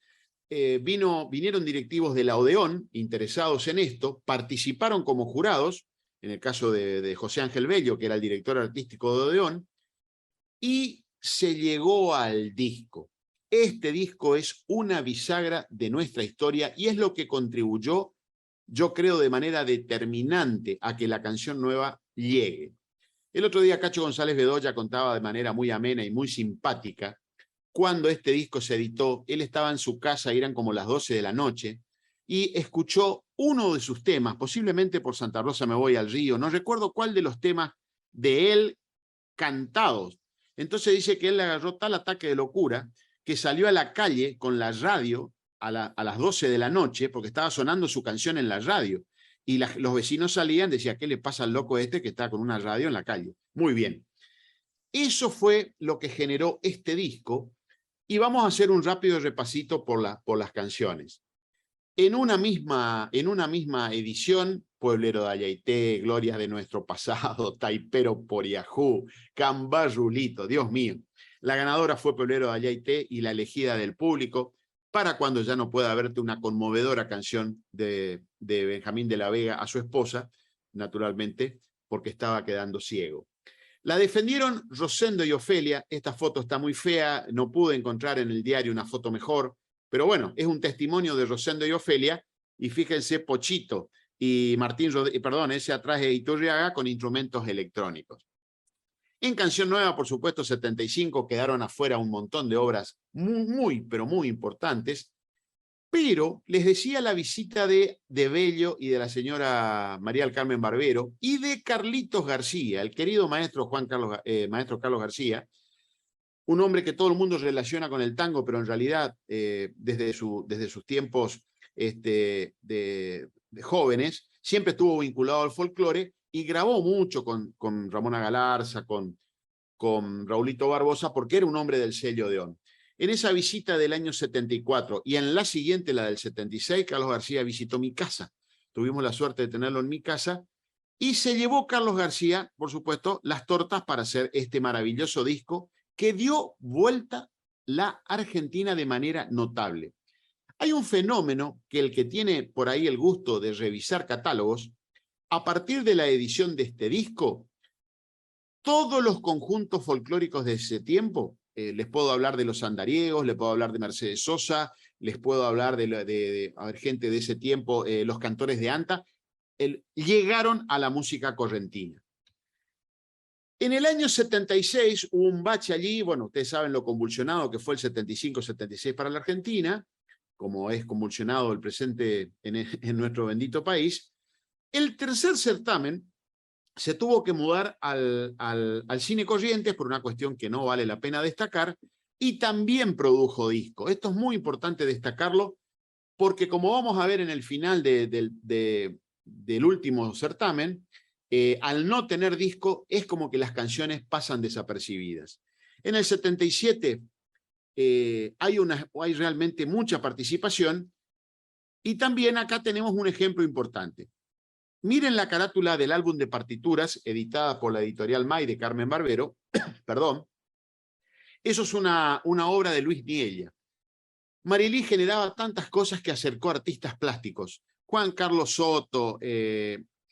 Vinieron directivos de la Odeón interesados en esto, participaron como jurados, en el caso de José Ángel Bello, que era el director artístico de Odeón, y se llegó al disco. Este disco es una bisagra de nuestra historia y es lo que contribuyó, yo creo, de manera determinante a que la Canción Nueva llegue. El otro día Cacho González Bedoya contaba de manera muy amena y muy simpática cuando este disco se editó. Él estaba en su casa, eran como las 12 de la noche, y escuchó uno de sus temas, posiblemente por Santa Rosa me voy al río, no recuerdo cuál de los temas de él cantados. Entonces dice que él le agarró tal ataque de locura que salió a la calle con la radio a las 12 de la noche, porque estaba sonando su canción en la radio. Y los vecinos salían, decían, ¿qué le pasa al loco este que está con una radio en la calle? Muy bien. Eso fue lo que generó este disco. Y vamos a hacer un rápido repasito por las canciones. En una misma edición, Pueblero de Ayaité, Glorias de Nuestro Pasado, Taipero por Yahoo, Cambá Rulito, Dios mío. La ganadora fue Pueblero de Ayaité y la elegida del público, Para cuando ya no pueda verte, una conmovedora canción de Benjamín de la Vega a su esposa, naturalmente, porque estaba quedando ciego. La defendieron Rosendo y Ofelia. Esta foto está muy fea, no pude encontrar en el diario una foto mejor, pero bueno, es un testimonio de Rosendo y Ofelia, y fíjense Pochito y ese atrás de Iturriaga con instrumentos electrónicos. En Canción Nueva, por supuesto, 75, quedaron afuera un montón de obras muy, pero muy importantes, Pero les decía la visita de Bello y de la señora María del Carmen Barbero y de Carlitos García, el querido maestro maestro Carlos García, un hombre que todo el mundo relaciona con el tango, pero en realidad desde sus tiempos de jóvenes, siempre estuvo vinculado al folclore y grabó mucho con Ramona Galarza, con Raulito Barbosa, porque era un hombre del sello Odeón. En esa visita del año 74 y en la siguiente, la del 76, Carlos García visitó mi casa. Tuvimos la suerte de tenerlo en mi casa y se llevó Carlos García, por supuesto, las tortas para hacer este maravilloso disco que dio vuelta la Argentina de manera notable. Hay un fenómeno que el que tiene por ahí el gusto de revisar catálogos, a partir de la edición de este disco, todos los conjuntos folclóricos de ese tiempo, les puedo hablar de los andariegos, les puedo hablar de Mercedes Sosa, les puedo hablar de gente de ese tiempo, los cantores de Anta, llegaron a la música correntina. En el año 76 hubo un bache allí, bueno, ustedes saben lo convulsionado que fue el 75-76 para la Argentina, como es convulsionado el presente en nuestro bendito país. El tercer certamen se tuvo que mudar al Cine Corrientes por una cuestión que no vale la pena destacar, y también produjo disco. Esto es muy importante destacarlo, porque como vamos a ver en el final del último certamen, al no tener disco, es como que las canciones pasan desapercibidas. En el 77 hay realmente mucha participación, y también acá tenemos un ejemplo importante. Miren la carátula del álbum de partituras, editada por la editorial May de Carmen Barbero, perdón. Eso es una obra de Luis Niella. Marilí generaba tantas cosas que acercó a artistas plásticos. Juan Carlos Soto,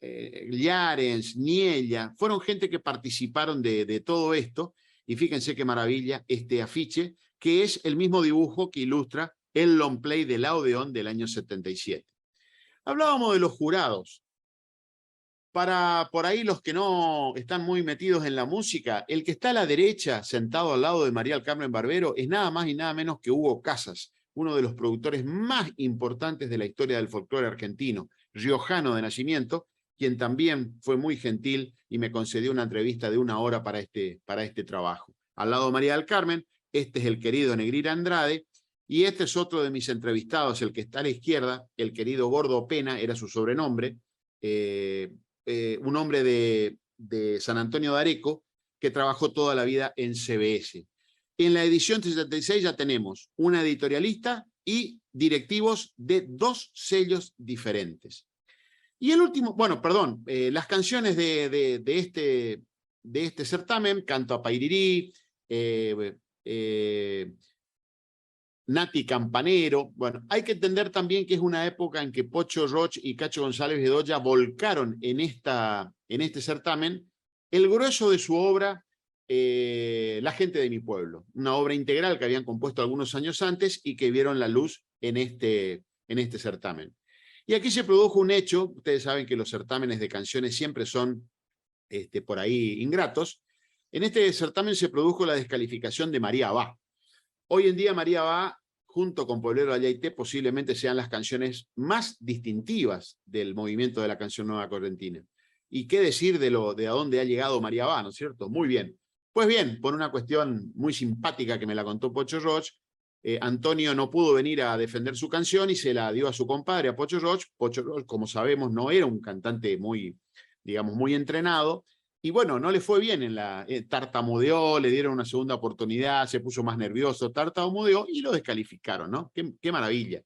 Llarens, Niella, fueron gente que participaron de todo esto, y fíjense qué maravilla este afiche, que es el mismo dibujo que ilustra el long play del Odeón del año 77. Hablábamos de los jurados. Para por ahí los que no están muy metidos en la música, el que está a la derecha, sentado al lado de María del Carmen Barbero, es nada más y nada menos que Hugo Casas, uno de los productores más importantes de la historia del folclore argentino, riojano de nacimiento, quien también fue muy gentil y me concedió una entrevista de 1 hora para este trabajo. Al lado de María del Carmen, este es el querido Negrín Andrade, y este es otro de mis entrevistados, el que está a la izquierda, el querido Gordo Pena, era su sobrenombre, un hombre de San Antonio de Areco, que trabajó toda la vida en CBS. En la edición 76 ya tenemos una editorialista y directivos de 2 sellos diferentes. Y el último, bueno, perdón, las canciones de este certamen, Canto a Pairirí, Nati Campanero. Bueno, hay que entender también que es una época en que Pocho Roch y Cacho González Bedoya volcaron en este certamen el grueso de su obra, La gente de mi pueblo, una obra integral que habían compuesto algunos años antes y que vieron la luz en este certamen. Y aquí se produjo un hecho. Ustedes saben que los certámenes de canciones siempre son por ahí ingratos. En este certamen se produjo la descalificación de María Abá. Hoy en día María Abá, junto con Pueblero Ayaité, posiblemente sean las canciones más distintivas del movimiento de la canción nueva correntina. ¿Y qué decir de a dónde ha llegado María Abá, no es cierto? Muy bien. Pues bien, por una cuestión muy simpática que me la contó Pocho Roch, Antonio no pudo venir a defender su canción y se la dio a su compadre, a Pocho Roch. Pocho Roch, como sabemos, no era un cantante muy, digamos, muy entrenado. Y bueno, no le fue bien en la tartamudeó, le dieron una segunda oportunidad, se puso más nervioso, tartamudeó y lo descalificaron, ¿no? Qué maravilla.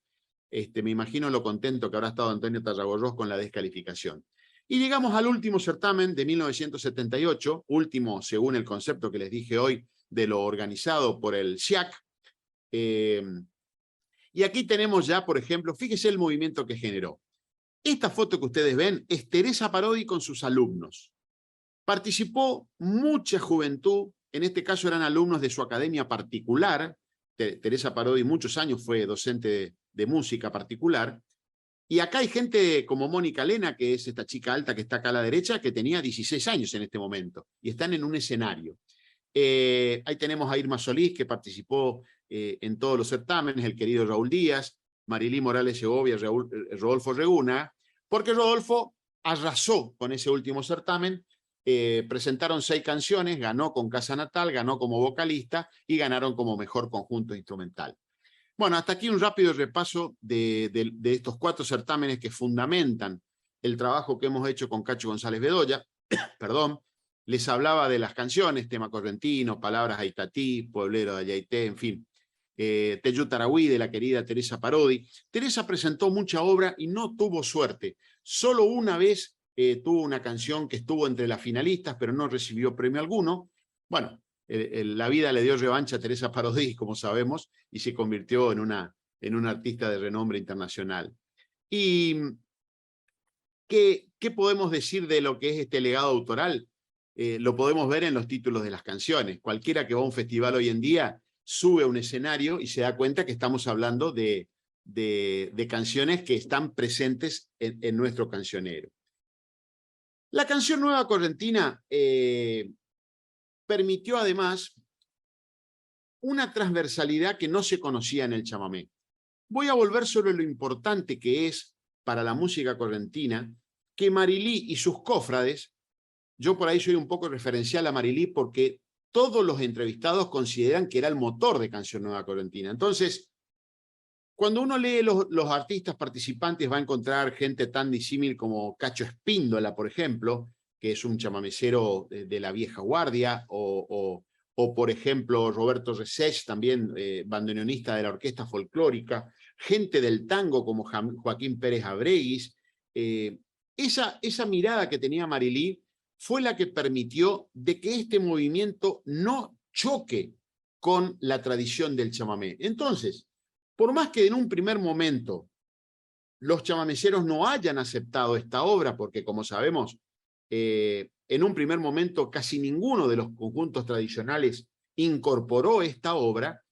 Me imagino lo contento que habrá estado Antonio Tarragorros con la descalificación. Y llegamos al último certamen de 1978, último según el concepto que les dije hoy de lo organizado por el SIAC. Y aquí tenemos ya, por ejemplo, fíjese el movimiento que generó. Esta foto que ustedes ven es Teresa Parodi con sus alumnos. Participó mucha juventud, en este caso eran alumnos de su academia particular. Teresa Parodi muchos años fue docente de música particular. Y acá hay gente como Mónica Lena, que es esta chica alta que está acá a la derecha, que tenía 16 años en este momento, y están en un escenario. Ahí tenemos a Irma Solís, que participó en todos los certámenes, el querido Raúl Díaz, Marilí Morales Segovia, Rodolfo Reguna, porque Rodolfo arrasó con ese último certamen. Presentaron 6 canciones, ganó con Casa Natal, ganó como vocalista y ganaron como mejor conjunto instrumental. Bueno, hasta aquí un rápido repaso de estos 4 certámenes que fundamentan el trabajo que hemos hecho con Cacho González Bedoya. Perdón, les hablaba de las canciones, Tema Correntino, Palabras a Itatí, Pueblero de Ayaité, en fin. Teyú Tarahui, de la querida Teresa Parodi. Teresa presentó mucha obra y no tuvo suerte. Solo una vez tuvo una canción que estuvo entre las finalistas, pero no recibió premio alguno. Bueno, la vida le dio revancha a Teresa Parodi, como sabemos, y se convirtió en una artista de renombre internacional. ¿Y qué podemos decir de lo que es este legado autoral? Lo podemos ver en los títulos de las canciones. Cualquiera que va a un festival hoy en día sube a un escenario y se da cuenta que estamos hablando de canciones que están presentes en nuestro cancionero. La canción Nueva Correntina permitió además una transversalidad que no se conocía en el chamamé. Voy a volver sobre lo importante que es para la música correntina que Marilí y sus cofrades, yo por ahí soy un poco referencial a Marilí porque todos los entrevistados consideran que era el motor de Canción Nueva Correntina. Entonces, cuando uno lee los artistas participantes va a encontrar gente tan disímil como Cacho Espíndola, por ejemplo, que es un chamamecero de la vieja guardia, o por ejemplo Roberto Resech, también bandoneonista de la orquesta folclórica, gente del tango como Joaquín Pérez Abreguis. Esa mirada que tenía Marilí fue la que permitió de que este movimiento no choque con la tradición del chamamé. Entonces, por más que en un primer momento los chamameceros no hayan aceptado esta obra, porque como sabemos, en un primer momento casi ninguno de los conjuntos tradicionales incorporó esta obra,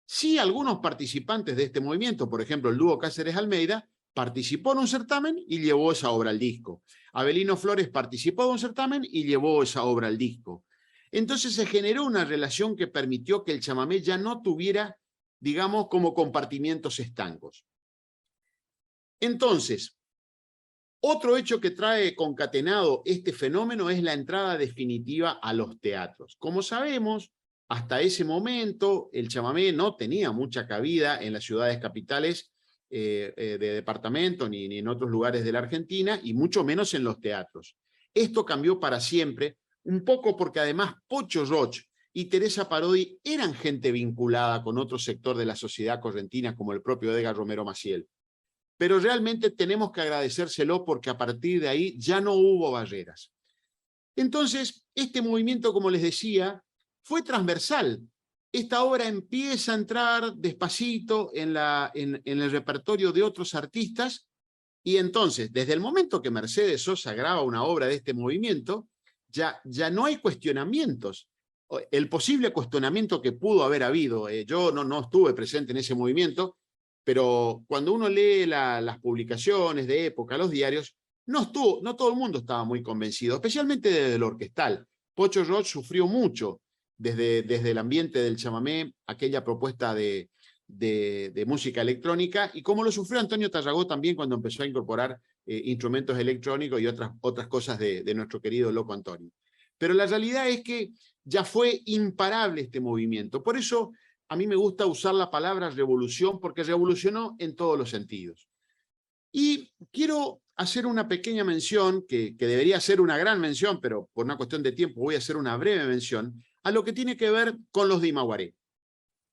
sí algunos participantes de este movimiento, por ejemplo el dúo Cáceres Almeida, participó en un certamen y llevó esa obra al disco. Abelino Flores participó de un certamen y llevó esa obra al disco. Entonces se generó una relación que permitió que el chamamé ya no tuviera, digamos, como compartimientos estancos. Entonces, otro hecho que trae concatenado este fenómeno es la entrada definitiva a los teatros. Como sabemos, hasta ese momento el chamamé no tenía mucha cabida en las ciudades capitales de departamento ni en otros lugares de la Argentina, y mucho menos en los teatros. Esto cambió para siempre, un poco porque además Pocho Roch y Teresa Parodi eran gente vinculada con otro sector de la sociedad correntina, como el propio Edgar Romero Maciel. Pero realmente tenemos que agradecérselo porque a partir de ahí ya no hubo barreras. Entonces, este movimiento, como les decía, fue transversal. Esta obra empieza a entrar despacito en el repertorio de otros artistas, y entonces, desde el momento que Mercedes Sosa graba una obra de este movimiento, ya no hay cuestionamientos. El posible cuestionamiento que pudo haber habido, yo no estuve presente en ese movimiento, pero cuando uno lee las publicaciones de época, los diarios, no todo el mundo estaba muy convencido, especialmente desde el orquestal. Pocho Roch sufrió mucho desde el ambiente del chamamé, aquella propuesta de música electrónica, y como lo sufrió Antonio Tarragó también cuando empezó a incorporar instrumentos electrónicos y otras cosas de nuestro querido loco Antonio. Pero la realidad es que ya fue imparable este movimiento. Por eso a mí me gusta usar la palabra revolución, porque revolucionó en todos los sentidos. Y quiero hacer una pequeña mención, que debería ser una gran mención, pero por una cuestión de tiempo voy a hacer una breve mención, a lo que tiene que ver con los de Imaguaré.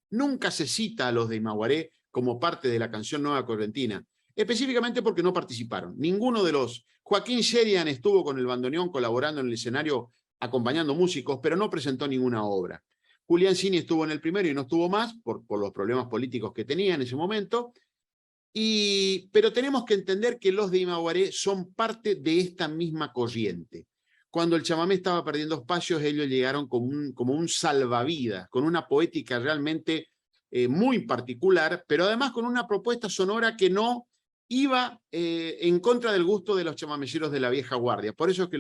Nunca se cita a los de Imaguaré como parte de la canción Nueva Correntina, específicamente porque no participaron. Ninguno de los... Joaquín Sheridan estuvo con el bandoneón colaborando en el escenario acompañando músicos, pero no presentó ninguna obra. Julián Cini estuvo en el primero y no estuvo más por los problemas políticos que tenía en ese momento. Pero tenemos que entender que los de Imaguaré son parte de esta misma corriente. Cuando el chamamé estaba perdiendo espacios, ellos llegaron como un salvavidas, con una poética realmente muy particular, pero además con una propuesta sonora que no iba en contra del gusto de los chamameceros de la vieja guardia. Por eso es que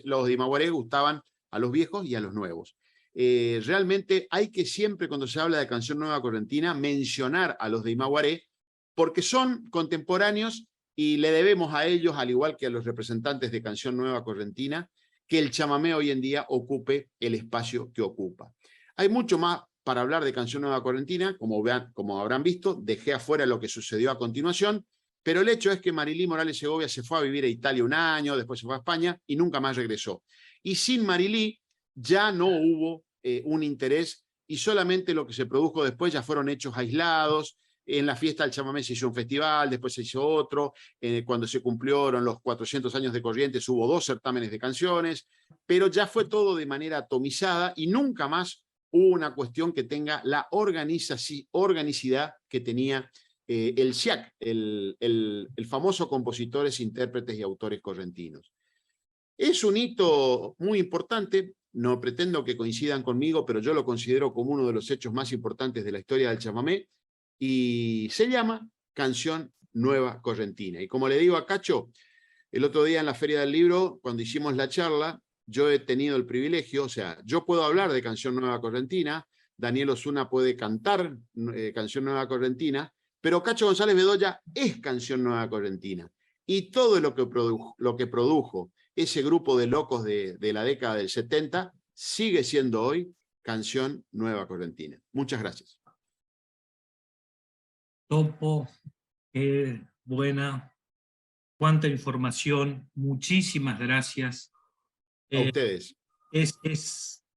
los de Imaguaré gustaban a los viejos y a los nuevos. Realmente hay que siempre, cuando se habla de canción Nueva Correntina, mencionar a los de Imaguaré, porque son contemporáneos y le debemos a ellos, al igual que a los representantes de Canción Nueva Correntina, que el chamamé hoy en día ocupe el espacio que ocupa. Hay mucho más para hablar de Canción Nueva Correntina, como habrán visto, dejé afuera lo que sucedió a continuación, pero el hecho es que Marilí Morales Segovia se fue a vivir a Italia un año, después se fue a España y nunca más regresó. Y sin Marilí ya no hubo un interés y solamente lo que se produjo después ya fueron hechos aislados. En la fiesta del chamamé se hizo un festival, después se hizo otro. Cuando se cumplieron los 400 años de Corrientes hubo 2 certámenes de canciones, pero ya fue todo de manera atomizada y nunca más hubo una cuestión que tenga la organicidad que tenía el SIAC, el famoso Compositores, Intérpretes y Autores Correntinos. Es un hito muy importante, no pretendo que coincidan conmigo, pero yo lo considero como uno de los hechos más importantes de la historia del chamamé, y se llama Canción Nueva Correntina. Y como le digo a Cacho, el otro día en la Feria del Libro, cuando hicimos la charla, yo he tenido el privilegio, o sea, yo puedo hablar de Canción Nueva Correntina, Daniel Osuna puede cantar Canción Nueva Correntina, pero Cacho González Bedoya es Canción Nueva Correntina. Y todo lo que produjo ese grupo de locos de la década del 70 sigue siendo hoy Canción Nueva Correntina. Muchas gracias. Topo, qué buena, cuánta información, muchísimas gracias. A ustedes.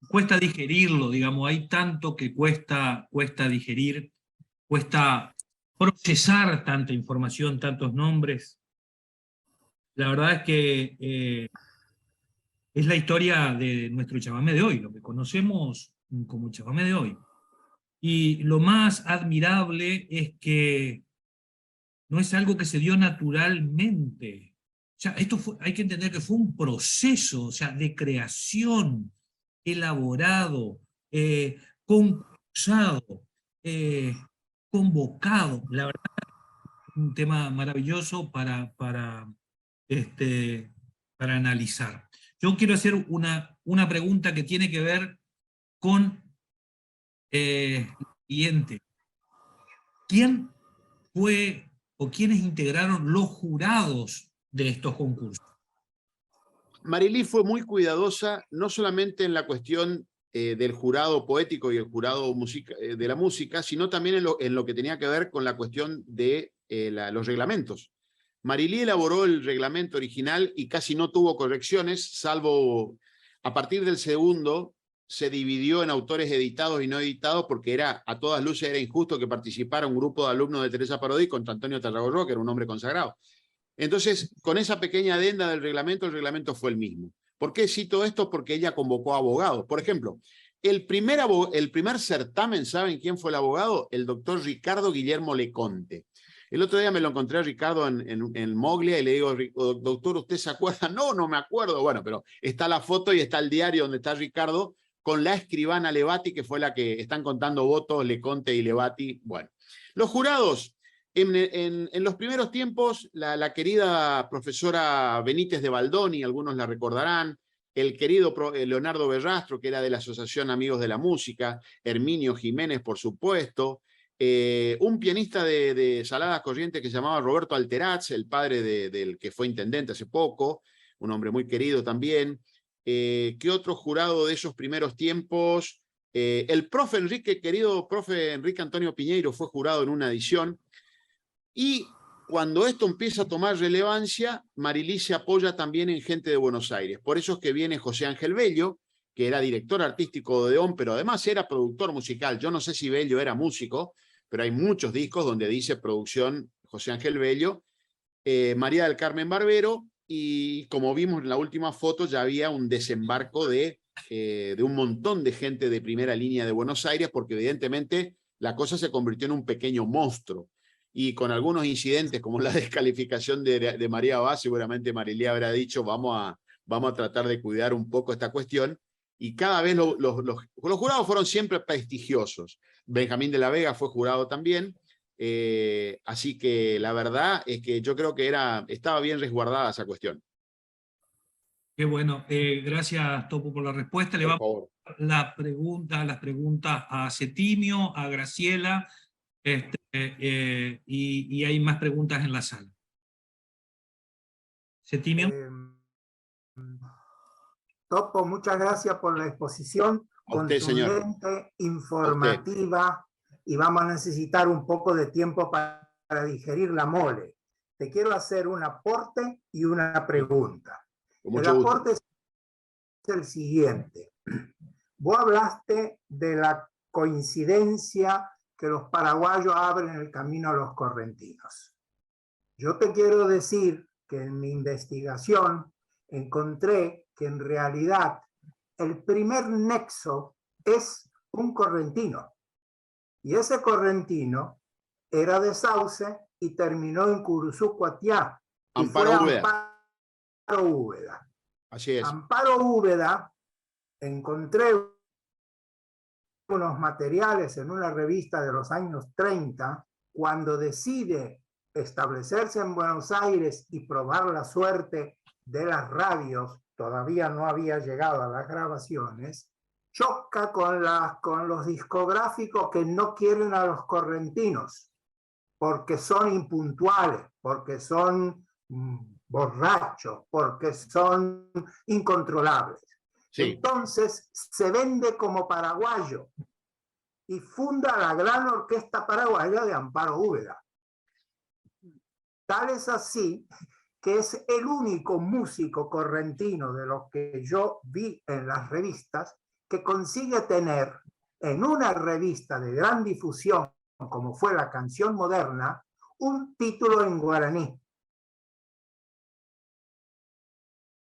Cuesta digerirlo, digamos, hay tanto que cuesta digerir, cuesta procesar tanta información, tantos nombres. La verdad es que es la historia de nuestro chamamé de hoy, lo que conocemos como chamamé de hoy. Y lo más admirable es que no es algo que se dio naturalmente. O sea, hay que entender que fue un proceso, o sea, de creación, elaborado, concursado, convocado. La verdad, un tema maravilloso para analizar. Yo quiero hacer una pregunta que tiene que ver con el siguiente. ¿Quién fue o quiénes integraron los jurados de estos concursos? Marilí fue muy cuidadosa, no solamente en la cuestión del jurado poético y el jurado de la música, sino también en lo que tenía que ver con la cuestión de los reglamentos. Marilí elaboró el reglamento original y casi no tuvo correcciones, salvo a partir del segundo se dividió en autores editados y no editados porque a todas luces era injusto que participara un grupo de alumnos de Teresa Parodi contra Antonio Tarragorro, que era un hombre consagrado. Entonces, con esa pequeña adenda del reglamento, el reglamento fue el mismo. ¿Por qué cito esto? Porque ella convocó abogados. Por ejemplo, el primer certamen, ¿saben quién fue el abogado? El doctor Ricardo Guillermo Leconte. El otro día me lo encontré a Ricardo en Moglia y le digo, doctor, ¿usted se acuerda? No, no me acuerdo. Bueno, pero está la foto y está el diario donde está Ricardo con la escribana Levati, que fue la que están contando votos, Leconte y Levati. Bueno, los jurados, en los primeros tiempos, la querida profesora Benítez de Baldoni, algunos la recordarán, el querido Leonardo Berrastro, que era de la Asociación Amigos de la Música, Herminio Jiménez, por supuesto, un pianista de Saladas Corrientes que se llamaba Roberto Alteraz, el padre del que fue intendente hace poco, un hombre muy querido también. ¿Qué otro jurado de esos primeros tiempos? El querido profe Enrique Antonio Piñeiro fue jurado en una edición. Y cuando esto empieza a tomar relevancia, Marilí se apoya también en gente de Buenos Aires. Por eso es que viene José Ángel Bello, que era director artístico de Odeón, pero además era productor musical. Yo no sé si Bello era músico, pero hay muchos discos donde dice producción José Ángel Bello, María del Carmen Barbero, y como vimos en la última foto, ya había un desembarco de un montón de gente de primera línea de Buenos Aires, porque evidentemente la cosa se convirtió en un pequeño monstruo. Y con algunos incidentes como la descalificación de María Abad, seguramente Marilí habrá dicho, vamos a tratar de cuidar un poco esta cuestión. Y cada vez los jurados fueron siempre prestigiosos. Benjamín de la Vega fue jurado también. Así que la verdad es que yo creo que estaba bien resguardada esa cuestión. Qué bueno. Gracias, Topo, por la respuesta. Le vamos a dar las preguntas a Cetimio, a Graciela Y hay más preguntas en la sala. Septimio. Topo, muchas gracias por la exposición A usted, señor. contundente, informativa, y vamos a necesitar un poco de tiempo para digerir la mole. Te quiero hacer un aporte y una pregunta. Con El mucho gusto. aporte es el siguiente. Vos hablaste de la coincidencia que los paraguayos abren el camino a los correntinos. Yo te quiero decir que en mi investigación encontré que en realidad el primer nexo es un correntino. Y ese correntino era de Sauce y terminó en Curuzú, Cuatiá. Y fue Amparo Úbeda. Así es. Amparo Úbeda, encontré unos materiales en una revista de los años 30, cuando decide establecerse en Buenos Aires y probar la suerte de las radios, todavía no había llegado a las grabaciones, choca con los discográficos que no quieren a los correntinos, porque son impuntuales, porque son borrachos, porque son incontrolables. Sí. Entonces se vende como paraguayo y funda la gran orquesta paraguaya de Amparo Úbeda. Tal es así que es el único músico correntino de los que yo vi en las revistas que consigue tener en una revista de gran difusión, como fue La Canción Moderna, un título en guaraní.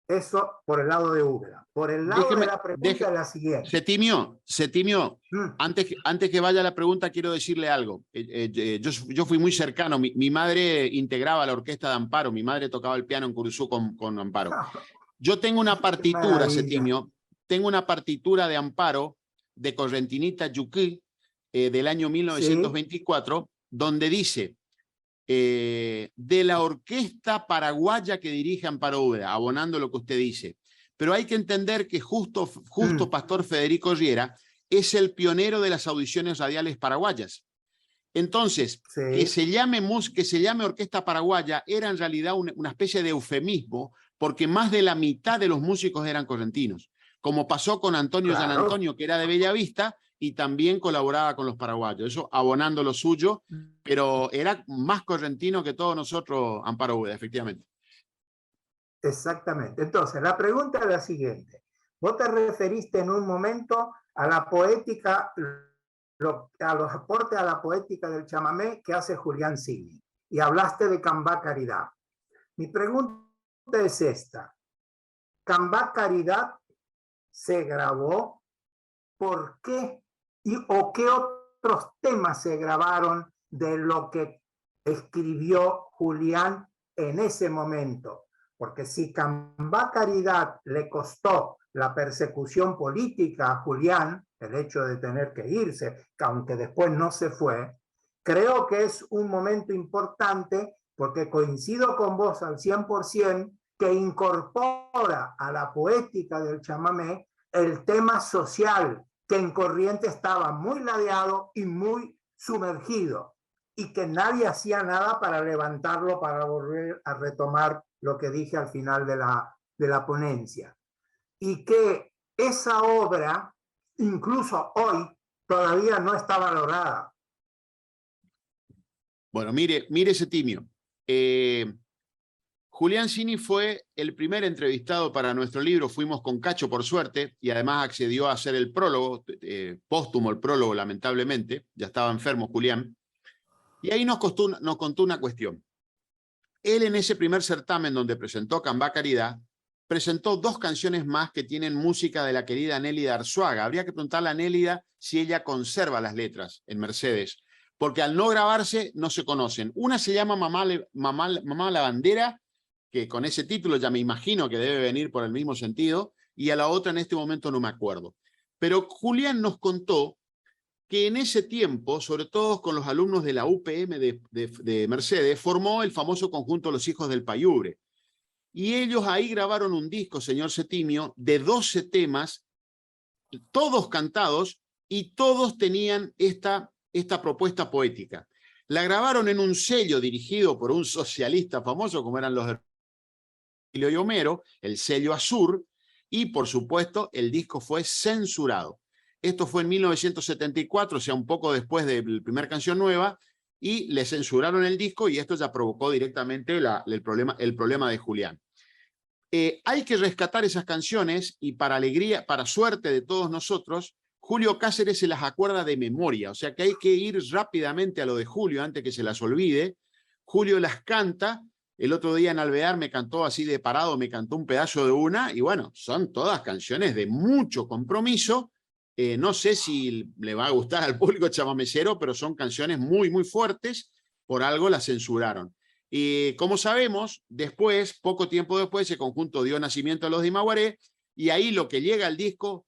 Eso por el lado de Úbeda. Por el lado de la pregunta es la siguiente. Septimio, antes que vaya a la pregunta, quiero decirle algo. Yo fui muy cercano. Mi madre integraba la orquesta de Amparo. Mi madre tocaba el piano en Curuzú con Amparo. Yo tengo una partitura, Septimio. Tengo una partitura de Amparo, de Correntinita Yuquí, del año 1924, ¿sí? Donde dice... de la orquesta paraguaya que dirige Amparo Úbeda, abonando lo que usted dice. Pero hay que entender que justo Pastor Federico Riera es el pionero de las audiciones radiales paraguayas. Entonces, sí, que se llame orquesta paraguaya era en realidad una especie de eufemismo, porque más de la mitad de los músicos eran correntinos, como pasó con Antonio Gian Antonio, que era de Bellavista, y también colaboraba con los paraguayos, eso abonando lo suyo, pero era más correntino que todos nosotros, Amparo Úbeda, efectivamente. Exactamente. Entonces, la pregunta es la siguiente. Vos te referiste en un momento a la poética, a los aportes a la poética del chamamé que hace Julián Cini, y hablaste de Cambá Caridad. Mi pregunta es esta. ¿Cambá Caridad se grabó? ¿Por qué? ¿O qué otros temas se grabaron de lo que escribió Julián en ese momento? Porque si Cambá Caridad le costó la persecución política a Julián, el hecho de tener que irse, aunque después no se fue, creo que es un momento importante, porque coincido con vos al 100%, que incorpora a la poética del chamamé el tema social, que en Corrientes estaba muy ladeado y muy sumergido, y que nadie hacía nada para levantarlo, para volver a retomar lo que dije al final de la ponencia. Y que esa obra, incluso hoy, todavía no está valorada. Bueno, mire Septimio. Julián Cini fue el primer entrevistado para nuestro libro. Fuimos con Cacho, por suerte, y además accedió a hacer el prólogo, póstumo el prólogo, lamentablemente. Ya estaba enfermo Julián. Y ahí nos contó una cuestión. Él, en ese primer certamen donde presentó Cambá Caridad, presentó 2 canciones más que tienen música de la querida Nélida Arzuaga. Habría que preguntarle a Nélida si ella conserva las letras en Mercedes, porque al no grabarse no se conocen. Una se llama Mamá la Bandera, que con ese título ya me imagino que debe venir por el mismo sentido, y a la otra en este momento no me acuerdo. Pero Julián nos contó que en ese tiempo, sobre todo con los alumnos de la UPM de Mercedes, formó el famoso conjunto Los Hijos del Payubre. Y ellos ahí grabaron un disco, señor Septimio, de 12 temas, todos cantados, y todos tenían esta esta propuesta poética. La grabaron en un sello dirigido por un socialista famoso, como eran los de Virgilio y Homero, el sello Azur, y por supuesto el disco fue censurado. Esto fue en 1974, o sea, un poco después de la primera canción nueva, y le censuraron el disco y esto ya provocó directamente el problema de Julián. Hay que rescatar esas canciones y para alegría, para suerte de todos nosotros, Julio Cáceres se las acuerda de memoria, o sea que hay que ir rápidamente a lo de Julio antes que se las olvide. Julio las canta, el otro día en Alvear me cantó así de parado, me cantó un pedazo de una, y bueno, son todas canciones de mucho compromiso. No sé si le va a gustar al público chamamecero, pero son canciones muy, muy fuertes, por algo las censuraron. Y como sabemos, después, poco tiempo después, ese conjunto dio nacimiento a los de Imaguaré, y ahí lo que llega al disco,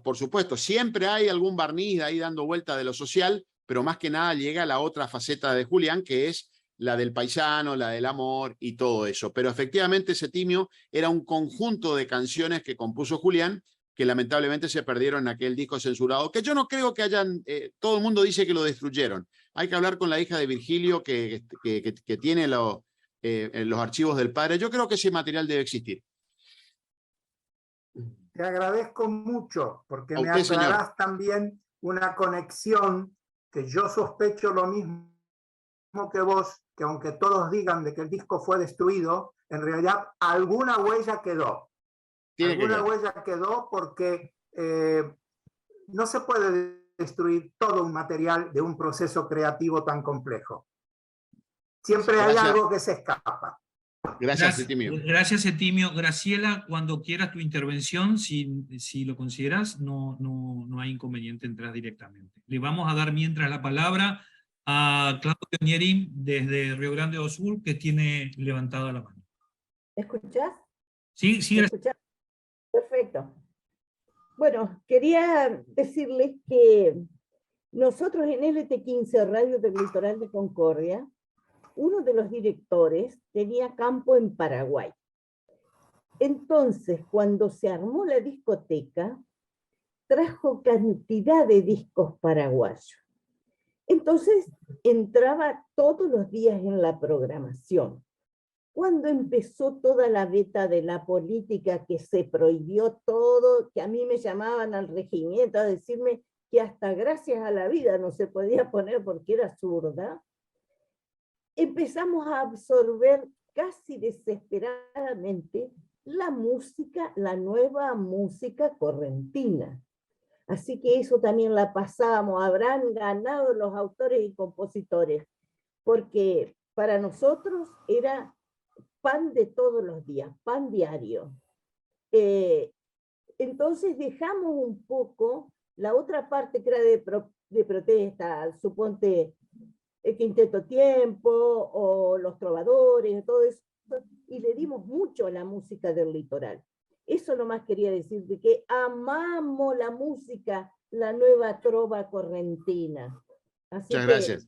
por supuesto, siempre hay algún barniz ahí dando vuelta de lo social, pero más que nada llega la otra faceta de Julián, que es la del paisano, la del amor y todo eso. Pero efectivamente Septimio era un conjunto de canciones que compuso Julián, que lamentablemente se perdieron en aquel disco censurado, que yo no creo que hayan, todo el mundo dice que lo destruyeron. Hay que hablar con la hija de Virgilio que tiene los archivos del padre. Yo creo que ese material debe existir. Te agradezco mucho porque me usted, aclarás también una conexión que yo sospecho lo mismo que vos, que aunque todos digan de que el disco fue destruido, en realidad alguna huella quedó. Alguna huella quedó porque no se puede destruir todo un material de un proceso creativo tan complejo. Siempre hay algo que se escapa. Gracias, Septimio. Gracias, Septimio. Graciela, cuando quieras tu intervención, si lo consideras, no hay inconveniente, entrar directamente. Le vamos a dar mientras la palabra a Claudio Ñerín, desde Río Grande do Sul, que tiene levantada la mano. ¿Me escuchás? Sí, sí. ¿Me escuchás? Perfecto. Bueno, quería decirles que nosotros en LT15, Radio del Litoral de Concordia, uno de los directores tenía campo en Paraguay. Entonces, cuando se armó la discoteca, trajo cantidad de discos paraguayos. Entonces, entraba todos los días en la programación. Cuando empezó toda la beta de la política, que se prohibió todo, que a mí me llamaban al regimiento a decirme que hasta Gracias a la Vida no se podía poner porque era zurda, empezamos a absorber casi desesperadamente la música, la nueva música correntina. Así que eso también la pasábamos, habrán ganado los autores y compositores, porque para nosotros era pan de todos los días, pan diario. Entonces dejamos un poco la otra parte que era de protesta, suponte el Quinteto Tiempo o los Trovadores, todo eso, y le dimos mucho a la música del litoral. Eso nomás quería decir, de que amamos la música, la nueva trova correntina. Así Muchas gracias.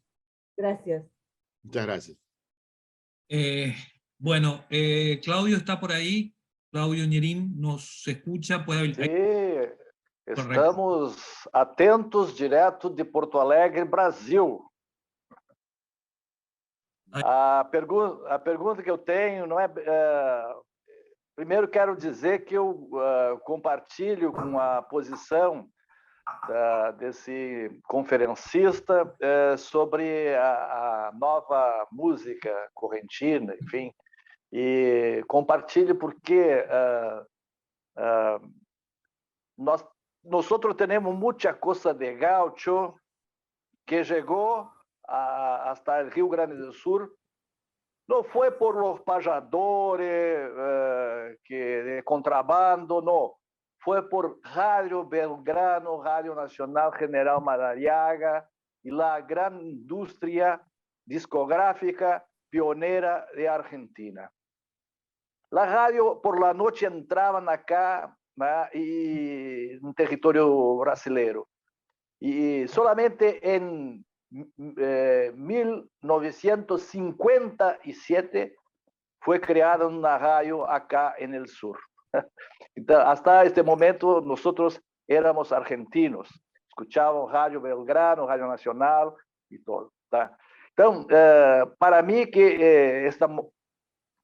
Gracias. Muchas gracias. Bueno, Claudio está por ahí. Claudio Ñerín nos escucha. ¿Puede... Sí, estamos atentos direto de Porto Alegre, Brasil. A pergunta que eu tenho não é... primeiro quero dizer que eu compartilho com a posição desse conferencista sobre a nova música correntina, enfim, e compartilho porque nós temos muita coisa de gaucho que chegou hasta el Rio Grande do Sul. No fue por los payadores que de contrabando, no. Fue por Radio Belgrano, Radio Nacional General Madariaga y la gran industria discográfica pionera de Argentina. La radio por la noche entraban acá y en territorio brasileiro. Y solamente en 1957 fue creada una radio acá en el sur. Hasta este momento nosotros éramos argentinos. escuchavam Rádio Belgrano, Rádio Nacional e tudo. Tá? Então, para mim, que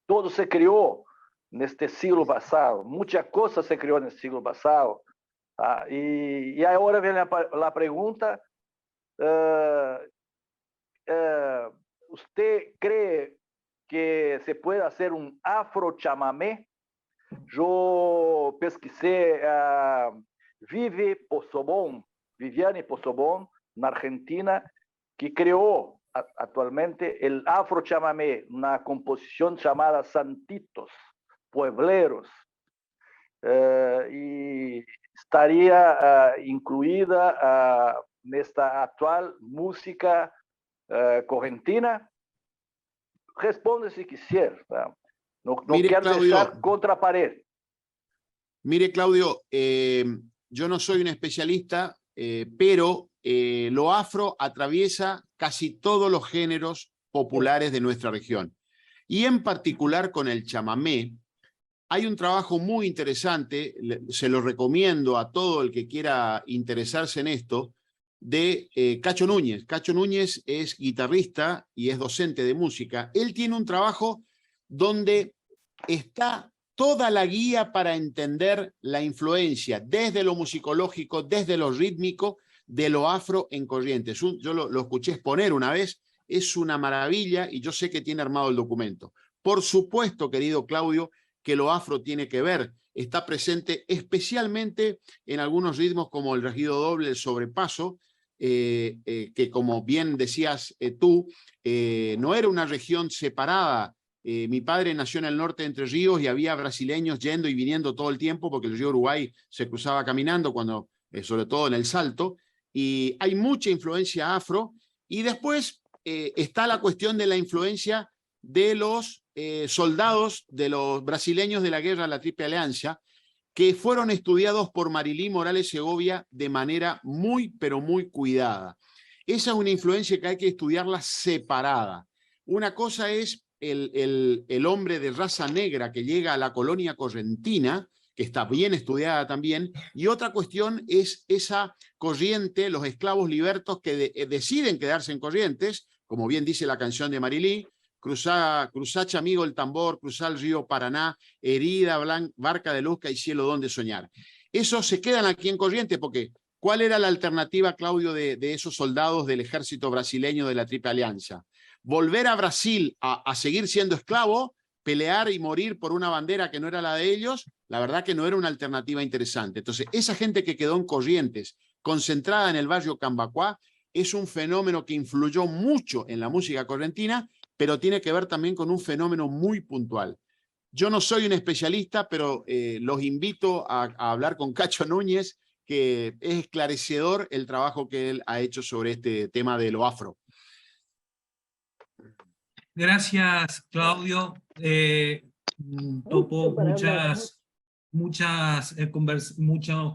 todo se criou neste siglo passado, muita coisa se criou neste siglo passado. Tá? E agora vem a pergunta: ¿usted cree que se puede hacer un afro-chamamé? Yo pesquisé Viviane Pozzobon, na Argentina, que creó actualmente el afro-chamamé, una composición llamada Santitos, Puebleros, y estaría incluida en esta actual música correntina. Responde si quisiera. No quiero dejar contra pared. Mire, Claudio, yo no soy un especialista, pero lo afro atraviesa casi todos los géneros populares de nuestra región. Y en particular con el chamamé, hay un trabajo muy interesante, se lo recomiendo a todo el que quiera interesarse en esto, de Cacho Núñez. Cacho Núñez es guitarrista y es docente de música. Él tiene un trabajo donde está toda la guía para entender la influencia desde lo musicológico, desde lo rítmico, de lo afro en Corrientes. Yo lo escuché exponer una vez, es una maravilla y yo sé que tiene armado el documento. Por supuesto, querido Claudio, que lo afro tiene que ver, está presente especialmente en algunos ritmos como el regido doble, el sobrepaso, que como bien decías tú, no era una región separada. Mi padre nació en el norte de Entre Ríos y había brasileños yendo y viniendo todo el tiempo porque el río Uruguay se cruzaba caminando, sobre todo en el Salto, y hay mucha influencia afro. Y después está la cuestión de la influencia de los soldados de los brasileños de la guerra de la Triple Alianza, que fueron estudiados por Marilí Morales Segovia de manera muy, pero muy cuidada. Esa es una influencia que hay que estudiarla separada. Una cosa es el hombre de raza negra que llega a la colonia correntina, que está bien estudiada también, y otra cuestión es esa corriente, los esclavos libertos que deciden quedarse en Corrientes, como bien dice la canción de Marilí, cruzá amigo el tambor, cruzá el río Paraná, herida, barca de luzca y cielo donde soñar. Esos se quedan aquí en Corrientes porque ¿cuál era la alternativa, Claudio, de esos soldados del ejército brasileño de la Triple Alianza? Volver a Brasil a seguir siendo esclavo, pelear y morir por una bandera que no era la de ellos, la verdad que no era una alternativa interesante. Entonces, esa gente que quedó en Corrientes, concentrada en el barrio Cambacuá, es un fenómeno que influyó mucho en la música correntina, pero tiene que ver también con un fenómeno muy puntual. Yo no soy un especialista, pero los invito a hablar con Cacho Núñez, que es esclarecedor el trabajo que él ha hecho sobre este tema de lo afro. Gracias, Claudio. Topo muchos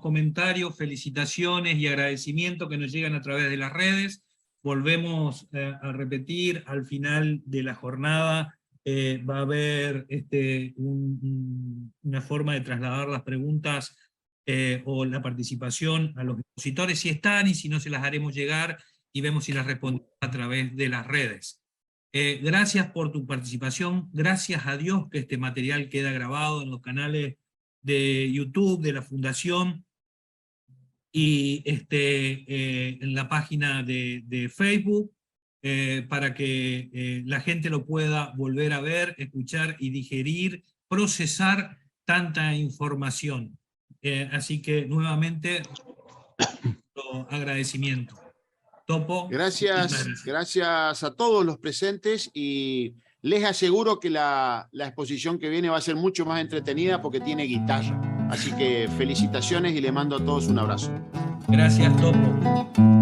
comentarios, felicitaciones y agradecimientos que nos llegan a través de las redes. Volvemos a repetir, al final de la jornada va a haber una forma de trasladar las preguntas o la participación a los expositores, si están, y si no se las haremos llegar y vemos si las respondemos a través de las redes. Gracias por tu participación, gracias a Dios que este material queda grabado en los canales de YouTube de la Fundación y en la página de Facebook, para que la gente lo pueda volver a ver, escuchar y digerir, procesar tanta información. Así que nuevamente, agradecimiento. Topo. Gracias a todos los presentes y les aseguro que la exposición que viene va a ser mucho más entretenida porque tiene guitarra. Así que felicitaciones y le mando a todos un abrazo. Gracias, Topo.